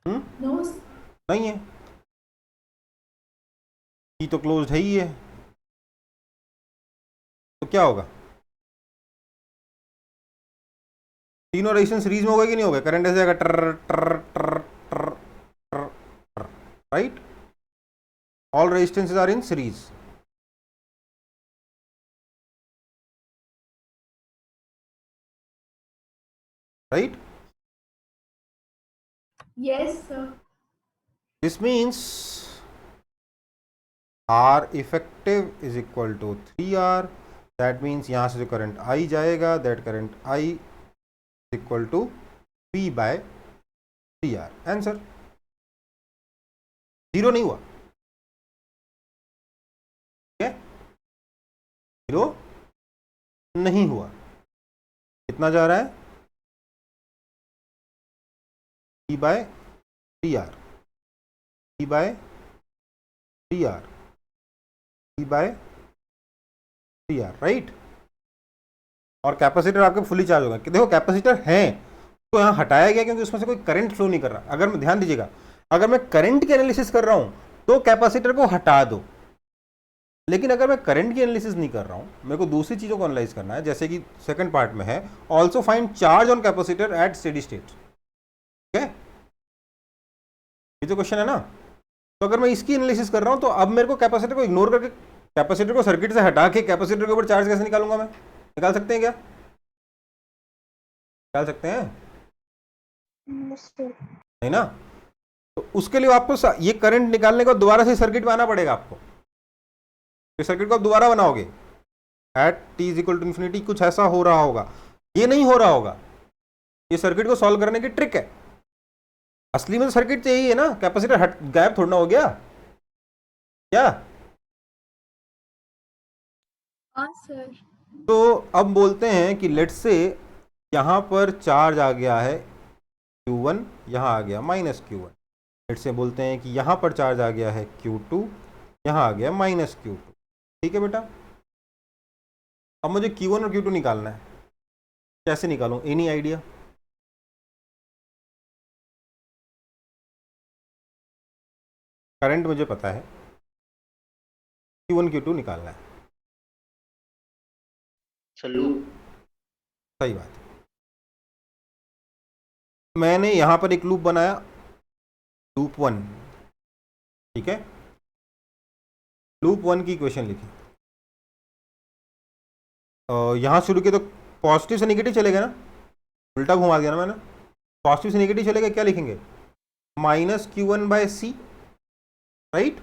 नो नहीं है, ये तो क्लोज्ड है ही है। तो क्या होगा, तीनों रेजिस्टेंस सीरीज में होगा कि नहीं होगा? करंट ऐसे जाएगा टर टर टर टर टर टर, right. All resistances are in series, right. Yes sir. This means R effective is equal to 3R। That means यहाँ से जो करंट I जाएगा, that current I is equal to P by 3R। Answer zero नहीं हुआ, ठीक है, जीरो नहीं हुआ। कितना जा रहा है? P by 3R, P by 3R, P by 3R, right. और कैपेसिटर आपके फुली चार्ज होगा। देखो कैपेसिटर है तो यहाँ हटाया गया क्योंकि उसमें से कोई करंट फ्लो नहीं कर रहा। अगर मैं, ध्यान दीजिएगा, अगर मैं करंट की एनालिसिस कर रहा हूं तो कैपेसिटर को हटा दो, लेकिन अगर मैं करंट की एनालिसिस नहीं कर रहा हूं, मेरे को दूसरी चीजों को एनालाइज करना है, जैसे कि सेकंड पार्ट में है, also find charge on capacitor eight steady state, ठीक है, ये जो क्वेश्चन है ना। तो अगर मैं इसकी एनालिसिस कर रहा हूं तो अब मेरे को कैपेसिटर को इग्नोर करके, कैपेसिटर को सर्किट से हटा के कैपेसिटर के ऊपर चार्ज कैसे निकालूंगा मैं? निकाल सकते हैं क्या? निकाल सकते हैं? नहीं ना। तो उसके लिए आपको ये करंट निकालने को दोबारा से सर्किट में आना पड़ेगा आपको। इस सर्किट को आप दोबारा बनाओगे at t is equal to infinity, कुछ ऐसा हो रहा होगा, ये नहीं हो रहा होगा। ये सर्किट को सॉल्व करने की ट्रिक है। असली में तो सर्किट तो यही है ना, कैपेसिटर हट गायब थोड़ा हो गया क्या? हाँ सर। तो अब बोलते हैं कि लेट्स से यहां पर चार्ज आ गया है Q1, यहां आ गया माइनस Q1। लेट्स से बोलते हैं कि यहां पर चार्ज आ गया है Q2, यहां आ गया माइनस Q2, ठीक है बेटा। अब मुझे Q1 और Q2 निकालना है, कैसे निकालूं? Any idea? करंट मुझे पता है, Q1 Q2 निकालना है। लूप। सही बात है। मैंने यहां पर एक लूप बनाया, लूप 1, ठीक है। लूप 1 की इक्वेशन लिखी, यहां शुरू किया तो पॉजिटिव से नेगेटिव चलेगा ना, उल्टा घुमा दिया ना मैंने। पॉजिटिव से नेगेटिव चलेगा, क्या लिखेंगे? Minus Q1 by C, right.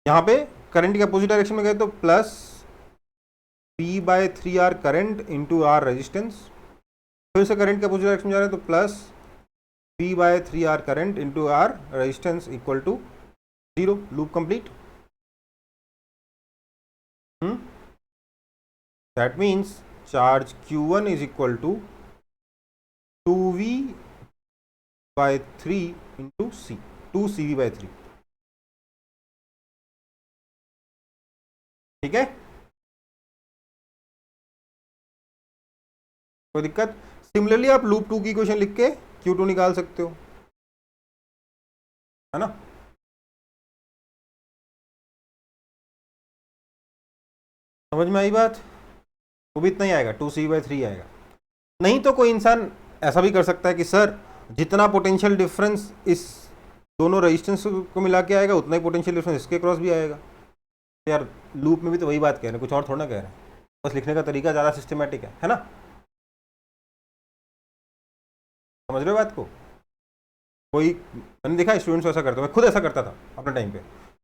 यहां पे करंट के अपोजिट डायरेक्शन में गए तो plus P by 3R current into R resistance, फिर से करंट के अपोजिट डायरेक्शन में जा रहे हैं तो plus P by 3R current into R resistance equal to 0। Loop complete. That means charge Q1 is equal to 2V by 3 into C, 2CV by 3, ठीक है। कोई दिक्कत? सिमिलरली आप लूप 2 की इक्वेशन लिख के Q2 निकाल सकते हो, है ना। समझ में आई बात? वो भी इतना ही आएगा, 2C बाय 3 आएगा। नहीं तो कोई इंसान ऐसा भी कर सकता है कि सर जितना पोटेंशियल डिफरेंस इस दोनों रेजिस्टेंस को मिला के आएगा उतना ही पोटेंशियल डिफरेंस इसके क्रॉस भी आएगा। तो यार लूप में भी तो वही बात कह रहे हैं, कुछ और थोड़ा ना कह रहे हैं, बस लिखने का तरीका ज़्यादा सिस्टमेटिक है ना। समझ रहे हो बात को? कोई मैंने देखा स्टूडेंट्स ऐसा करते, मैं खुद ऐसा करता था अपने टाइम पे।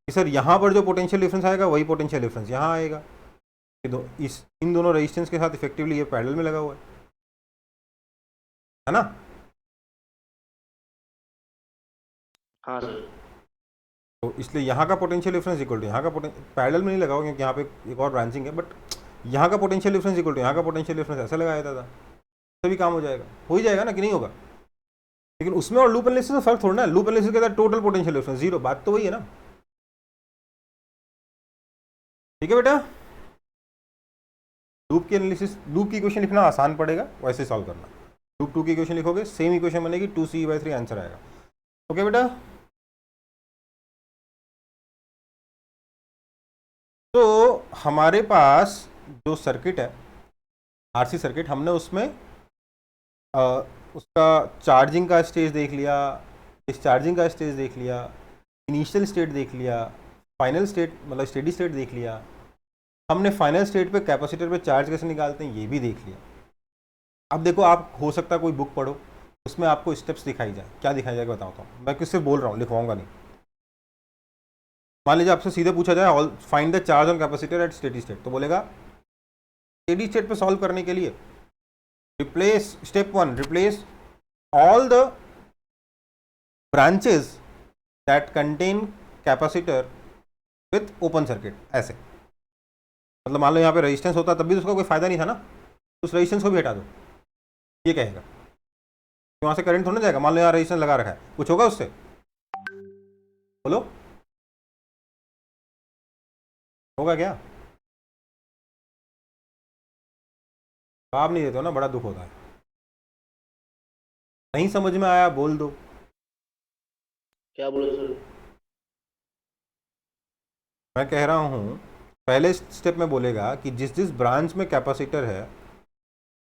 कि सर यहाँ पर जो पोटेंशियल डिफरेंस आएगा वही पोटेंशियल डिफरेंस यहाँ आएगा। इन दोनों रेजिस्टेंस के साथ इफेक्टिवली ये पैरेलल में लगा हुआ है ना। हाँ सर। तो इसलिए यहाँ का पोटेंशियल डिफरेंस इक्वल टू यहाँ का पैरेलल में नहीं लगा हुआ क्योंकि यहाँ पे एक और ब्रांचिंग है, बट यहाँ का पोटेंशियल डिफरेंस इक्वल टू यहाँ का पोटेंशियल डिफरेंस ऐसे लगाया था तभी काम हो जाएगा, हो ही जाएगा ना कि नहीं होगा। लेकिन उसमें और लूप एनालिसिस में फर्क थोड़ा ना, लूप एनालिसिस के साथ टोटल पोटेंशियल डिफरेंस जीरो, बात तो वही है ना। ठीक है बेटा, लूप की एनालिसिस, लूप की इक्वेशन लिखना आसान पड़ेगा, वैसे सॉल्व करना। लूप 2 की इक्वेशन लिखोगे सेम इक्वेशन बनेगी, 2c/3 आंसर आएगा। ओके बेटा, तो हमारे पास जो सर्किट है आरसी सर्किट, हमने उसमें उसका चार्जिंग का स्टेज देख लिया, डिस्चार्जिंग का स्टेज देख लिया, इनिशियल स्टेट देख लिया, फाइनल स्टेट मतलब स्टेडी स्टेट देख लिया। हमने फाइनल स्टेट पे कैपेसिटर पे चार्ज कैसे निकालते हैं ये भी देख लिया। अब देखो, आप हो सकता है कोई बुक पढ़ो, उसमें आपको स्टेप्स दिखाई जाए। क्या दिखाई जाएगा बताता हूँ, मैं किससे बोल रहा हूँ, लिखवाऊंगा नहीं। मान लीजिए आपसे सीधे पूछा जाए all find the charge on capacitor eight steady state, तो बोलेगा स्टेडी स्टेट पे सॉल्व करने के लिए replace step 1, replace all the branches that contain capacitor with open circuit. ऐसे मतलब मान लो यहाँ पे रेजिस्टेंस होता तब भी तो उसका कोई फायदा नहीं था ना, उस रेजिस्टेंस को भी हटा दो, ये कहेगा। वहाँ से करंट थोड़ा जाएगा, मान लो यहाँ रेजिस्टेंस लगा रखा है, कुछ होगा उससे? बोलो, होगा क्या? जवाब नहीं देते हो ना, बड़ा दुख होता है। नहीं समझ में आया बोल दो। क्या बोले सर? मैं कह रहा हूँ पहले स्टेप में बोलेगा कि जिस जिस ब्रांच में कैपेसिटर है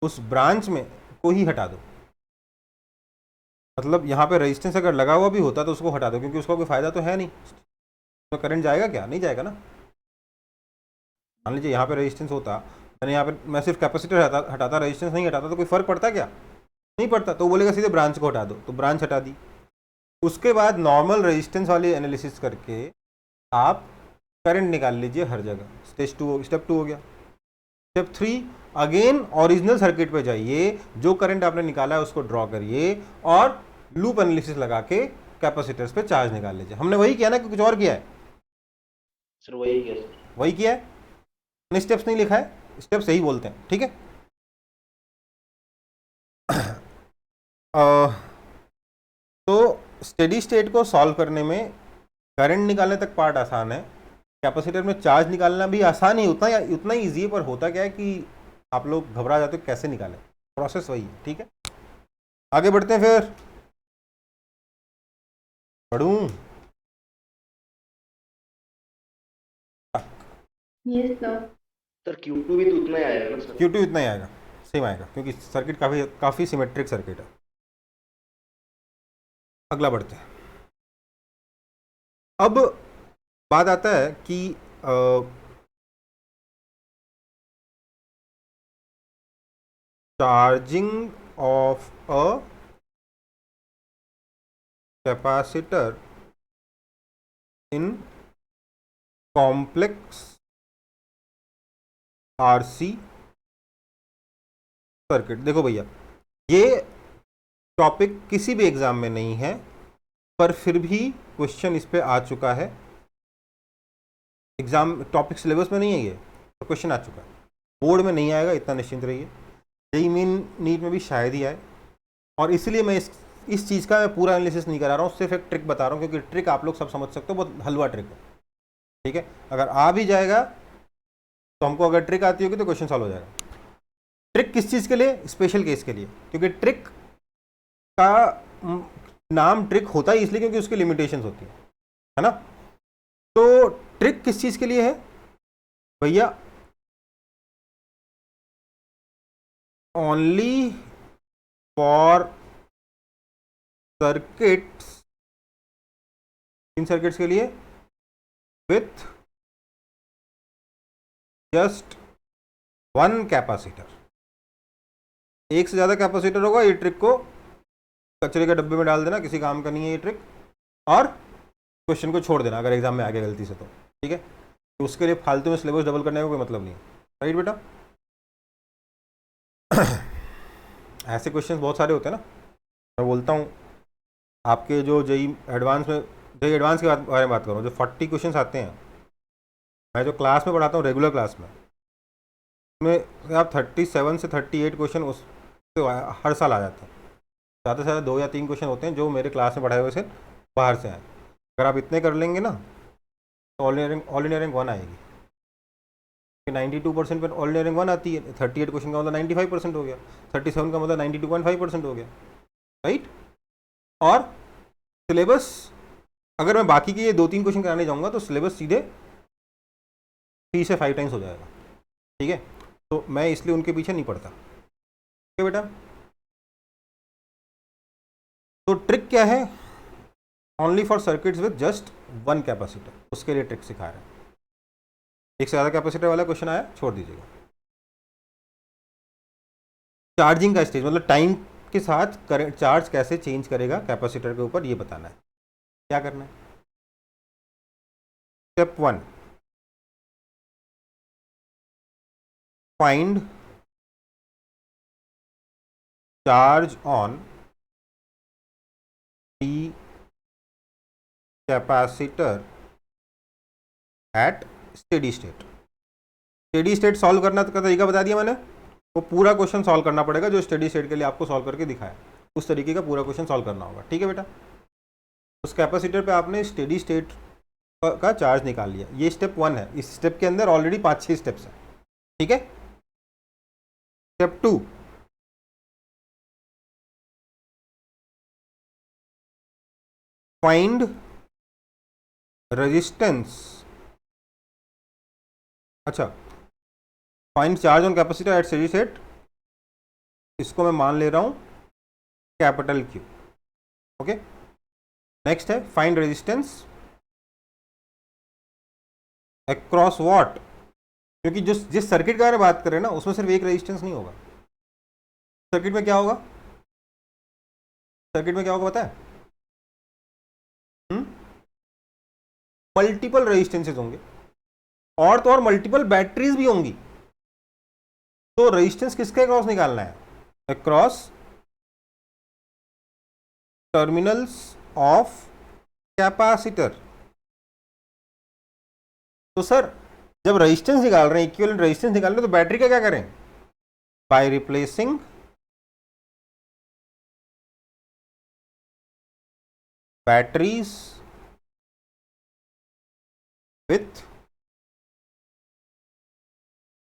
उस ब्रांच में को ही हटा दो। मतलब यहाँ पे रेजिस्टेंस अगर लगा हुआ भी होता तो उसको हटा दो, क्योंकि उसका कोई फायदा तो है नहीं, तो करंट जाएगा क्या? नहीं जाएगा ना। मान लीजिए यहाँ पे रेजिस्टेंस होता, मैंने यहाँ पे मैं सिर्फ कैपेसिटर हटाता, रेजिस्टेंस नहीं हटाता, तो कोई फर्क पड़ता क्या? नहीं पड़ता। तो बोलेगा सीधे ब्रांच को हटा दो, तो ब्रांच हटा दी। उसके बाद नॉर्मल रेजिस्टेंस वाली एनालिसिस करके आप करंट निकाल लीजिए हर जगह। स्टेप 2 हो गया। स्टेप 3, अगेन ओरिजिनल सर्किट पे जाइए, जो करंट आपने निकाला है उसको ड्रॉ करिए और लूप एनालिसिस लगा के कैपेसिटर्स पे चार्ज निकाल लीजिए। हमने वही किया ना कि कुछ और किया है? सर वही किया सर। वही किया है, स्टेप्स नहीं लिखा है, स्टेप्स यही बोलते हैं। ठीक है। तो स्टेडी स्टेट को सॉल्व करने में करंट निकालने तक पार्ट आसान है, कैपेसिटर में चार्ज निकालना भी आसान ही, उतना ही ईजी है। पर होता क्या है कि आप लोग घबरा जाते हो कैसे निकालें, प्रोसेस वही है। ठीक है, आगे बढ़ते हैं। फिर पढ़ूं? Yes sir. सर Q2 भी तो उतना ही आएगा ना सर? Q2 इतना ही आएगा, सेम आएगा, क्योंकि सर्किट काफ़ी सिमेट्रिक सर्किट है। अगला बढ़ते हैं। अब बात आता है कि charging of a capacitor in complex RC circuit. देखो भैया, ये टॉपिक किसी भी एग्जाम में नहीं है, पर फिर भी क्वेश्चन इस पे आ चुका है। एग्जाम टॉपिक सिलेबस में नहीं है ये, तो क्वेश्चन आ चुका है। बोर्ड में नहीं आएगा, इतना निश्चिंत रहिए। जेईई मेन नीट में भी शायद ही आए, और इसलिए मैं इस चीज़ का मैं पूरा एनालिसिस नहीं करा रहा हूँ, सिर्फ एक ट्रिक बता रहा हूँ, क्योंकि ट्रिक आप लोग सब समझ सकते हो, बहुत हलवा ट्रिक है। ठीक है, अगर आ भी जाएगा तो हमको अगर ट्रिक आती होगी तो क्वेश्चन सॉल्व हो जाएगा। ट्रिक किस चीज़ के लिए? स्पेशल केस के लिए, क्योंकि ट्रिक का नाम ट्रिक होता ही इसलिए क्योंकि उसकी लिमिटेशंस होती है ना। तो ट्रिक किस चीज़ के लिए है भैया? Only for circuits, in circuits के लिए विथ जस्ट वन कैपेसिटर। एक से ज़्यादा कैपेसिटर होगा, ये ट्रिक को कचरे के डब्बे में डाल देना, किसी काम का नहीं है ये ट्रिक। और क्वेश्चन को छोड़ देना अगर एग्जाम में आ गया गलती से तो, ठीक है। तो उसके लिए फालतू में सिलेबस डबल करने का कोई मतलब नहीं है, राइट बेटा। ऐसे क्वेश्चंस बहुत सारे होते हैं ना। मैं बोलता हूँ आपके जो जेई एडवांस के बारे में बात करूँ, जो 40 क्वेश्चंस आते हैं, मैं जो क्लास में पढ़ाता हूँ रेगुलर क्लास में आप 37 से 38 क्वेश्चन उस हर साल आ जाते हैं। ज़्यादा से ज़्यादा 2 या 3 क्वेश्चन होते हैं जो मेरे क्लास में पढ़ाए हुए से बाहर से आए। अगर आप इतने कर लेंगे ना तो ऑल इंडिया रैंक 1 आएगी। 92% पर ऑल इंडिया रैंक 1 आती है, 38 क्वेश्चन का मतलब 95% हो गया, 37 का मतलब 92.5% हो गया, राइट। और सिलेबस अगर मैं बाकी के ये 2-3 क्वेश्चन कराने जाऊंगा तो सिलेबस सीधे 3 से 5 टाइम्स हो जाएगा, ठीक है। तो मैं इसलिए उनके पीछे नहीं पड़ता, ठीक है बेटा। तो ट्रिक क्या है, only for circuits with just 1 capacitor, उसके लिए ट्रिक सिखा रहे हैं। एक से ज़्यादा कैपेसिटर वाला क्वेश्चन आया छोड़ दीजिएगा। चार्जिंग का स्टेज मतलब टाइम के साथ करंट चार्ज कैसे चेंज करेगा कैपेसिटर के ऊपर, ये बताना है। क्या करना है, step 1, find charge on the capacitor eight steady state. Steady state solve करना का तरीका बता दिया मैंने, वो पूरा क्वेश्चन सॉल्व करना पड़ेगा जो स्टेडी स्टेट के लिए आपको सॉल्व करके दिखाया, उस तरीके का पूरा क्वेश्चन सॉल्व करना होगा, ठीक है बेटा। उस कैपेसिटर पे आपने स्टेडी स्टेट का चार्ज निकाल लिया, ये स्टेप 1 है। इस स्टेप के अंदर ऑलरेडी 5-6 स्टेप्स हैं, ठीक है। स्टेप 2, फाइंड रेजिस्टेंस, अच्छा find charge on capacitor eight steady state, इसको मैं मान ले रहा हूं कैपिटल Q, ओके। नेक्स्ट है फाइंड रेजिस्टेंस अक्रॉस व्हाट, क्योंकि जिस सर्किट के बारे में बात करें ना उसमें सिर्फ एक रेजिस्टेंस नहीं होगा। सर्किट में क्या होगा, सर्किट में क्या होगा पता है, मल्टीपल रेजिस्टेंसेज होंगे, और तो और मल्टीपल बैटरीज भी होंगी। तो रेजिस्टेंस किसके अक्रॉस निकालना है, अक्रॉस टर्मिनल्स ऑफ कैपेसिटर। तो सर जब रेजिस्टेंस निकाल रहे हैं, इक्विवेलेंट रेजिस्टेंस निकाल रहे हैं, तो बैटरी का क्या करें, by replacing batteries with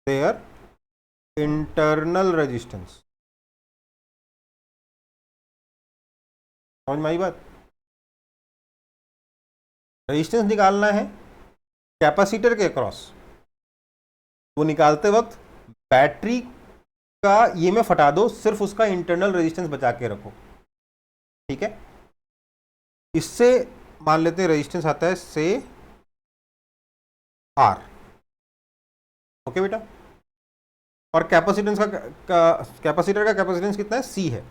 their internal resistance. समझ में आई बात। रेजिस्टेंस निकालना है कैपेसिटर के अक्रॉस, वो निकालते वक्त बैटरी का ईएमएफ हटा दो, सिर्फ उसका इंटरनल रेजिस्टेंस बचा के रखो, ठीक है। इससे मान लेते हैं रेजिस्टेंस आता है से आर, ओके बेटा। और कैपेसिटेंस कैपेसिटर का कैपेसिटेंस कितना है, सी है।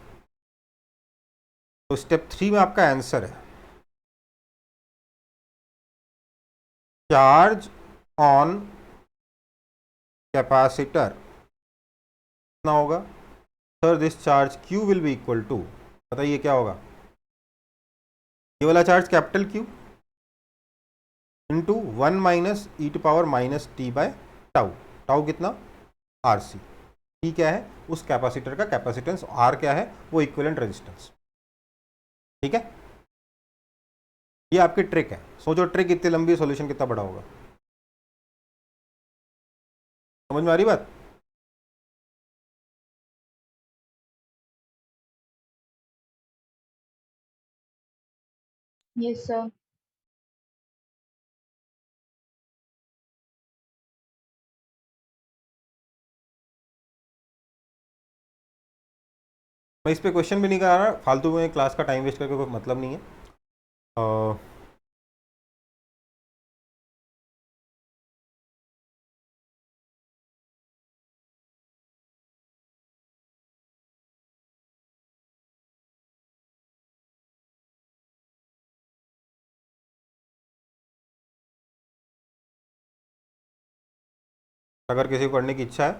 तो स्टेप 3 में आपका आंसर है चार्ज ऑन कैपेसिटर कितना होगा sir, this charge Q will be equal to, बताइए क्या होगा, ये वाला charge capital Q into 1 minus E to power minus T by tau. Tau कितना, RC। टी क्या है, उस कैपेसिटर का कैपेसिटेंस, R क्या है, वो इक्विवेलेंट रेजिस्टेंस, ठीक है। ये आपकी ट्रिक है, सोचो ट्रिक इतनी लंबी, सॉल्यूशन कितना बड़ा होगा। समझ में आ रही बात। Yes, sir. मैं इस पे क्वेश्चन भी नहीं करा रहा, फालतू में क्लास का टाइम वेस्ट करके कोई मतलब नहीं है। अगर किसी को करने की इच्छा है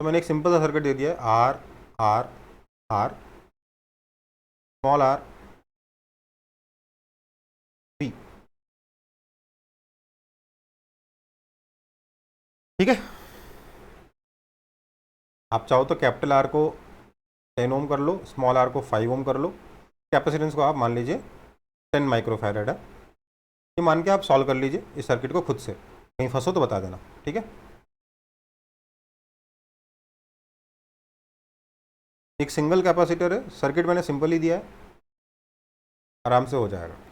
तो मैंने एक सिंपल सा सर्किट दे दिया है, r r r small r b, ठीक है। आप चाहो तो कैपिटल आर को 10 ओम कर लो, स्मॉल आर को 5 ओम कर लो, कैपेसिटेंस को आप मान लीजिए 10 माइक्रोफैराड है। ये मान के आप सॉल्व कर लीजिए इस सर्किट को खुद से, कहीं फंसो तो बता देना, ठीक है। एक सिंगल कैपेसिटर है, सर्किट मैंने सिंपल ही दिया है, आराम से हो जाएगा।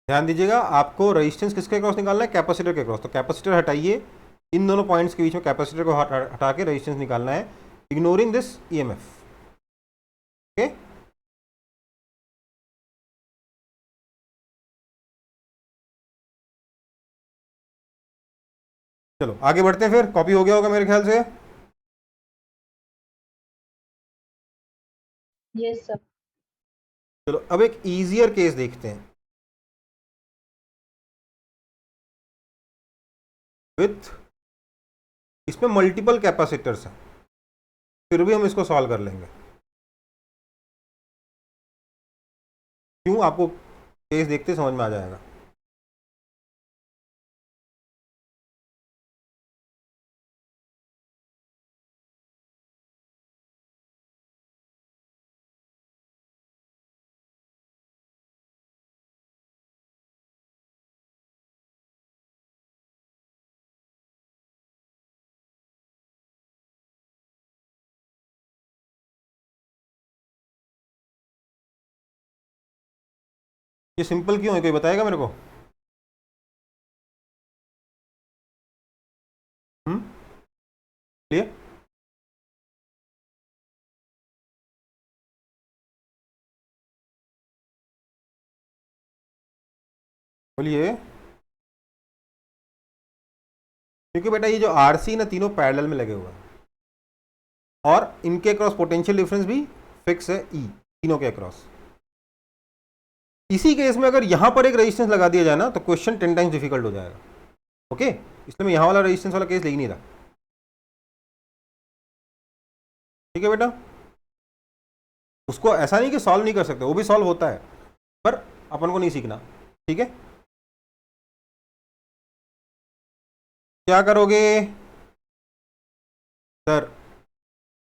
ध्यान दीजिएगा, आपको रेजिस्टेंस किसके क्रॉस निकालना है, कैपेसिटर के क्रॉस। तो कैपेसिटर हटाइए, इन दोनों पॉइंट्स के बीच में कैपेसिटर को हटा के रेजिस्टेंस निकालना है, इग्नोरिंग दिस ईएमएफ, ओके। चलो आगे बढ़ते हैं, फिर कॉपी हो गया होगा मेरे ख्याल से। Yes sir. चलो अब एक इजियर केस देखते हैं विथ, इसमें मल्टीपल कैपेसिटर्स हैं, फिर भी हम इसको सॉल्व कर लेंगे। क्यों, आपको केस देखते समझ में आ जाएगा। ये सिंपल क्यों है, कोई बताएगा मेरे को? क्लियर? बोलिए। क्योंकि बेटा ये जो आरसी ना तीनों पैरेलल में लगे हुए हैं और इनके क्रॉस पोटेंशियल डिफरेंस भी फिक्स है ई, तीनों के क्रॉस। इसी केस में अगर यहां पर एक रेजिस्टेंस लगा दिया जाए ना तो क्वेश्चन 10 टाइम्स डिफिकल्ट हो जाएगा, ओके। इसलिए मैं यहां वाला रेजिस्टेंस वाला केस ले ही नहीं रहा, ठीक है बेटा। उसको ऐसा नहीं कि सॉल्व नहीं कर सकते, वो भी सॉल्व होता है, पर अपन को नहीं सीखना, ठीक है। क्या करोगे सर,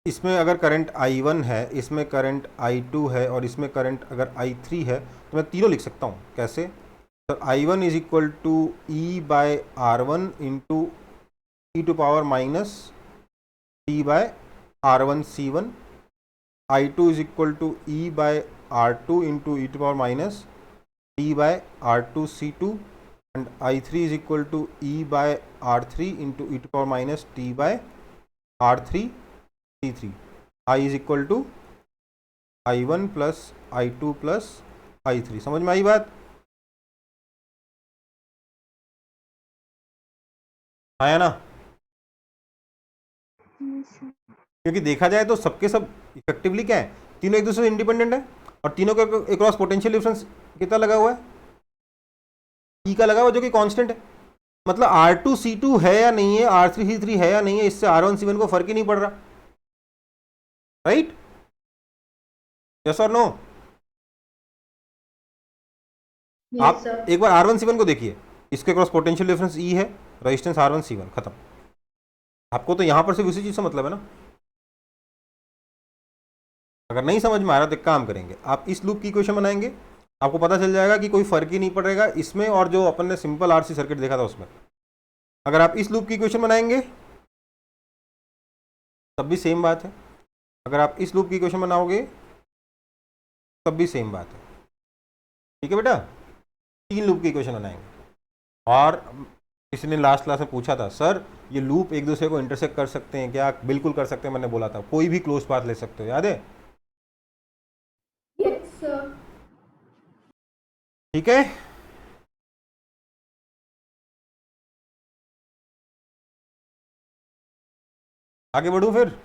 इसमें अगर करंट I1 है, इसमें करंट I2 है और इसमें करंट अगर I3 है तो मैं तीनों लिख सकता हूँ। कैसे sir? I1 is equal to E by R1 into E to power minus T by R1 C1, I2 is equal to E by R2 into E to power minus T by R2 C2 and I3 is equal to E by R3 into E to power minus T by R3 C3। I is equal to I1 plus I2 plus I3। समझ में आई बात? आया ना? क्योंकि देखा जाए तो सबके सब इफेक्टिवली क्या है, तीनों एक दूसरे से इंडिपेंडेंट है और तीनों का क्रॉस पोटेंशियल डिफरेंस कितना लगा हुआ है, ई का लगा हुआ जो कि कांस्टेंट है। मतलब R2 C2 है या नहीं है, R3 C3 है या नहीं है, इससे R1 C1 को फर्क ही नहीं पड़ रहा, राइट? यस और नो? आप एक बार R1 C1 को देखिए, इसके क्रॉस पोटेंशियल डिफरेंस ई है, रेजिस्टेंस R1 C1, खत्म। आपको तो यहां पर सिर्फ उसी चीज से मतलब है ना। अगर नहीं समझ में आ रहा तो एक काम करेंगे, आप इस लूप की इक्वेशन बनाएंगे, आपको पता चल जाएगा कि कोई फर्क ही नहीं पड़ेगा इसमें और जो अपन ने सिंपल आरसी सर्किट देखा था उसमें। अगर आप इस लूप की इक्वेशन बनाएंगे तब भी सेम बात है, अगर आप इस लूप की इक्वेशन बनाओगे तब भी सेम बात है, ठीक है बेटा। 3 लूप की इक्वेशन बनाएंगे और किसी ने लास्ट क्लास में पूछा था, सर ये लूप एक दूसरे को इंटरसेक्ट कर सकते हैं क्या? बिल्कुल कर सकते हैं, मैंने बोला था कोई भी क्लोज पाथ ले सकते हो, याद है? Yes, sir. ठीक है, आगे बढ़ूं फिर।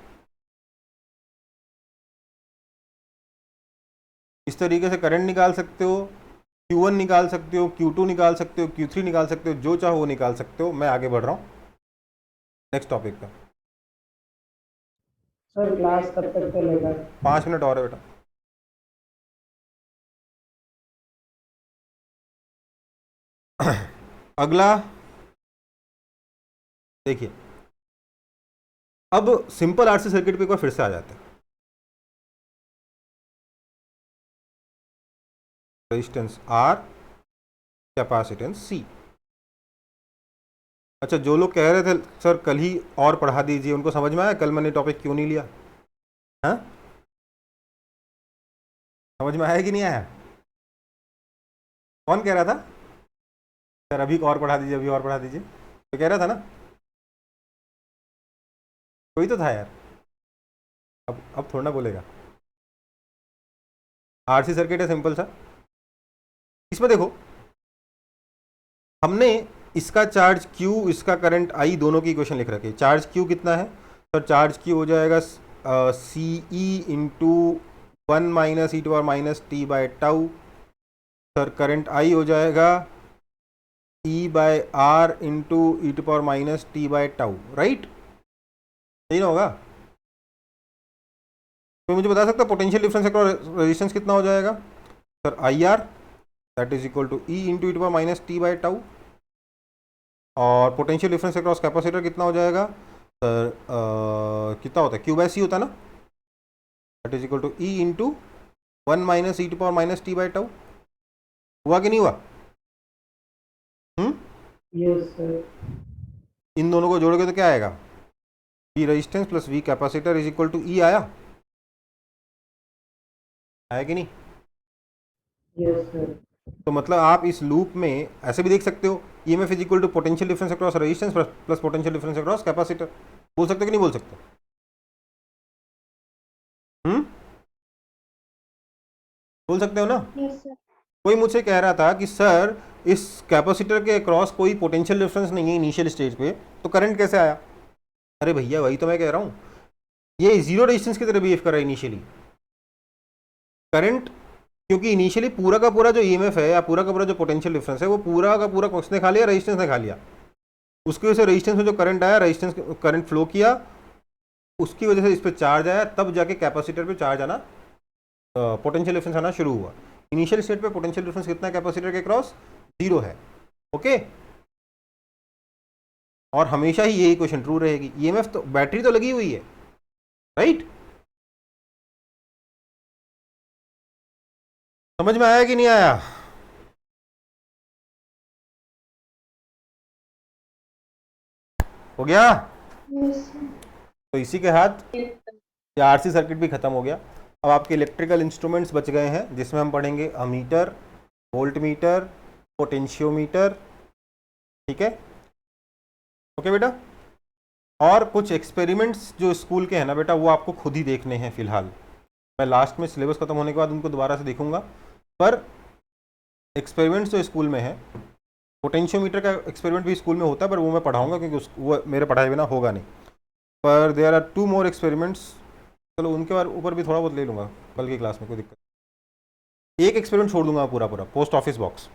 इस तरीके से करंट निकाल सकते हो, Q1 निकाल सकते हो, Q2 निकाल सकते हो, Q3 निकाल सकते हो, जो चाहो वो निकाल सकते हो। मैं आगे बढ़ रहा हूँ नेक्स्ट टॉपिक पे। सर क्लास कब तक चलेगा? 5 मिनट और है बेटा। अगला देखिए, अब सिंपल आरसी सर्किट पे एक बार फिर से आ जाते हैं। Resistance R, capacitance C। अच्छा, जो लोग कह रहे थे सर कल ही और पढ़ा दीजिए, उनको समझ में आया कल मैंने टॉपिक क्यों नहीं लिया? हाँ, समझ में आया कि नहीं आया? कौन कह रहा था सर अभी और पढ़ा दीजिए, अभी और पढ़ा दीजिए? तो कह रहा था ना, कोई तो था यार। अब थोड़ा ना बोलेगा। आरसी सर्किट है सिंपल सा। इसमें देखो, हमने इसका चार्ज Q, इसका करंट I, दोनों की इक्वेशन लिख रखी है। चार्ज Q कितना है सर? चार्ज Q हो जाएगा CE into 1 minus E to power minus T by tau. Sir current I हो जाएगा E by R into E to power minus T by tau, right? यही ना होगा? तो मुझे बता सकता पोटेंशियल डिफरेंस अक्रॉस रेजिस्टेंस कितना हो जाएगा? Sir IR that is equal to E into E to power minus T by tau. और पोटेंशियल डिफरेंस अक्रॉस कैपेसिटर कितना हो जाएगा सर? कितना होता है? Q बाय C होता है ना, that is equal to E into 1 minus E to power minus T by tau. हुआ कि नहीं हुआ? Yes sir. इन दोनों को जोड़ोगे तो क्या आएगा? V resistance plus V capacitor is equal to E। आया कि नहीं? Yes sir. तो मतलब आप इस लूप में ऐसे भी देख सकते हो, EMF is equal to potential difference across resistance plus potential difference across capacitor. बोल सकते हो कि नहीं बोल सकते? बोल सकते हो ना? Yes sir. कोई मुझसे कह रहा था कि सर इस कैपेसिटर के अक्रॉस कोई पोटेंशियल डिफरेंस नहीं है इनिशियल स्टेज पे, तो करंट कैसे आया? अरे भैया वही तो मैं कह रहा हूँ, ये जीरो रेजिस्टेंस की तरह बिहेव कर रहा है इनिशियली करंट, क्योंकि इनिशियली पूरा का पूरा जो EMF है या पूरा का पूरा जो पोटेंशियल डिफरेंस है वो पूरा का पूरा किसने खा लिया? रेजिस्टेंस ने खा लिया। उसकी वजह से रेजिस्टेंस में जो करंट आया, रेजिस्टेंस करंट फ्लो किया, उसकी वजह से इस पर चार्ज आया, तब जाके कैपेसिटर पे चार्ज आना, पोटेंशियल डिफरेंस आना शुरू हुआ। इनिशियल स्टेट पे पोटेंशियल डिफरेंस कितना है कैपेसिटर के क्रॉस? 0 है। ओके, और हमेशा ही यही क्वेश्चन ट्रू रहेगी। EMF तो बैटरी तो लगी हुई है, राइट? समझ में आया कि नहीं आया? हो गया? Yes sir. तो इसी के साथ ये आरसी सर्किट भी खत्म हो गया। अब आपके इलेक्ट्रिकल इंस्ट्रूमेंट्स बच गए हैं, जिसमें हम पढ़ेंगे अमीटर, वोल्ट मीटर, पोटेंशियोमीटर। ठीक है, ओके बेटा? और कुछ एक्सपेरिमेंट्स जो स्कूल के हैं ना बेटा, वो आपको खुद ही देखने हैं फिलहाल। मैं लास्ट में सिलेबस खत्म होने के बाद उनको दोबारा से देखूंगा, पर एक्सपेरिमेंट्स जो स्कूल में है, पोटेंशियोमीटर का एक्सपेरिमेंट भी स्कूल में होता है, पर वो मैं पढ़ाऊंगा क्योंकि वो मेरे पढ़ाए बिना होगा नहीं। पर देयर आर 2 मोर एक्सपेरिमेंट्स, चलो उनके ऊपर भी थोड़ा बहुत ले लूँगा कल की क्लास में, कोई दिक्कत। एक एक्सपेरिमेंट छोड़ दूंगा पूरा पूरा, पोस्ट ऑफिस बॉक्स।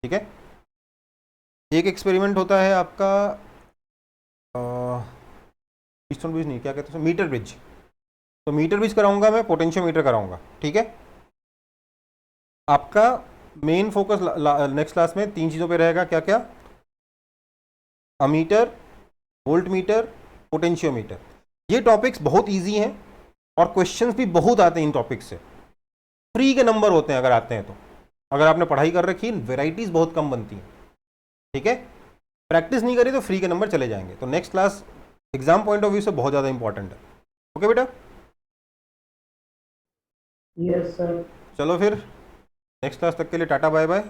ठीक है, एक एक्सपेरिमेंट होता है आपका स्टोन ब्रिज नहीं, क्या कहते हैं, मीटर ब्रिज। तो मीटर ब्रिज कराऊंगा मैं, पोटेंशियोमीटर कराऊंगा। ठीक है, आपका मेन फोकस नेक्स्ट क्लास में 3 चीज़ों पे रहेगा। क्या क्या? Ammeter, volt meter, potentiometer. ये टॉपिक्स बहुत इजी हैं और क्वेश्चंस भी बहुत आते हैं इन टॉपिक्स से। फ्री के नंबर होते हैं अगर आते हैं तो, अगर आपने पढ़ाई कर रखी, वेराइटीज बहुत कम बनती हैं। ठीक है, प्रैक्टिस नहीं करी तो फ्री के नंबर चले जाएंगे। तो next class exam point of view से बहुत ज़्यादा इंपॉर्टेंट है। ओके बेटा? Yes sir. चलो फिर नेक्स्ट क्लास तक के लिए टाटा बाय बाय।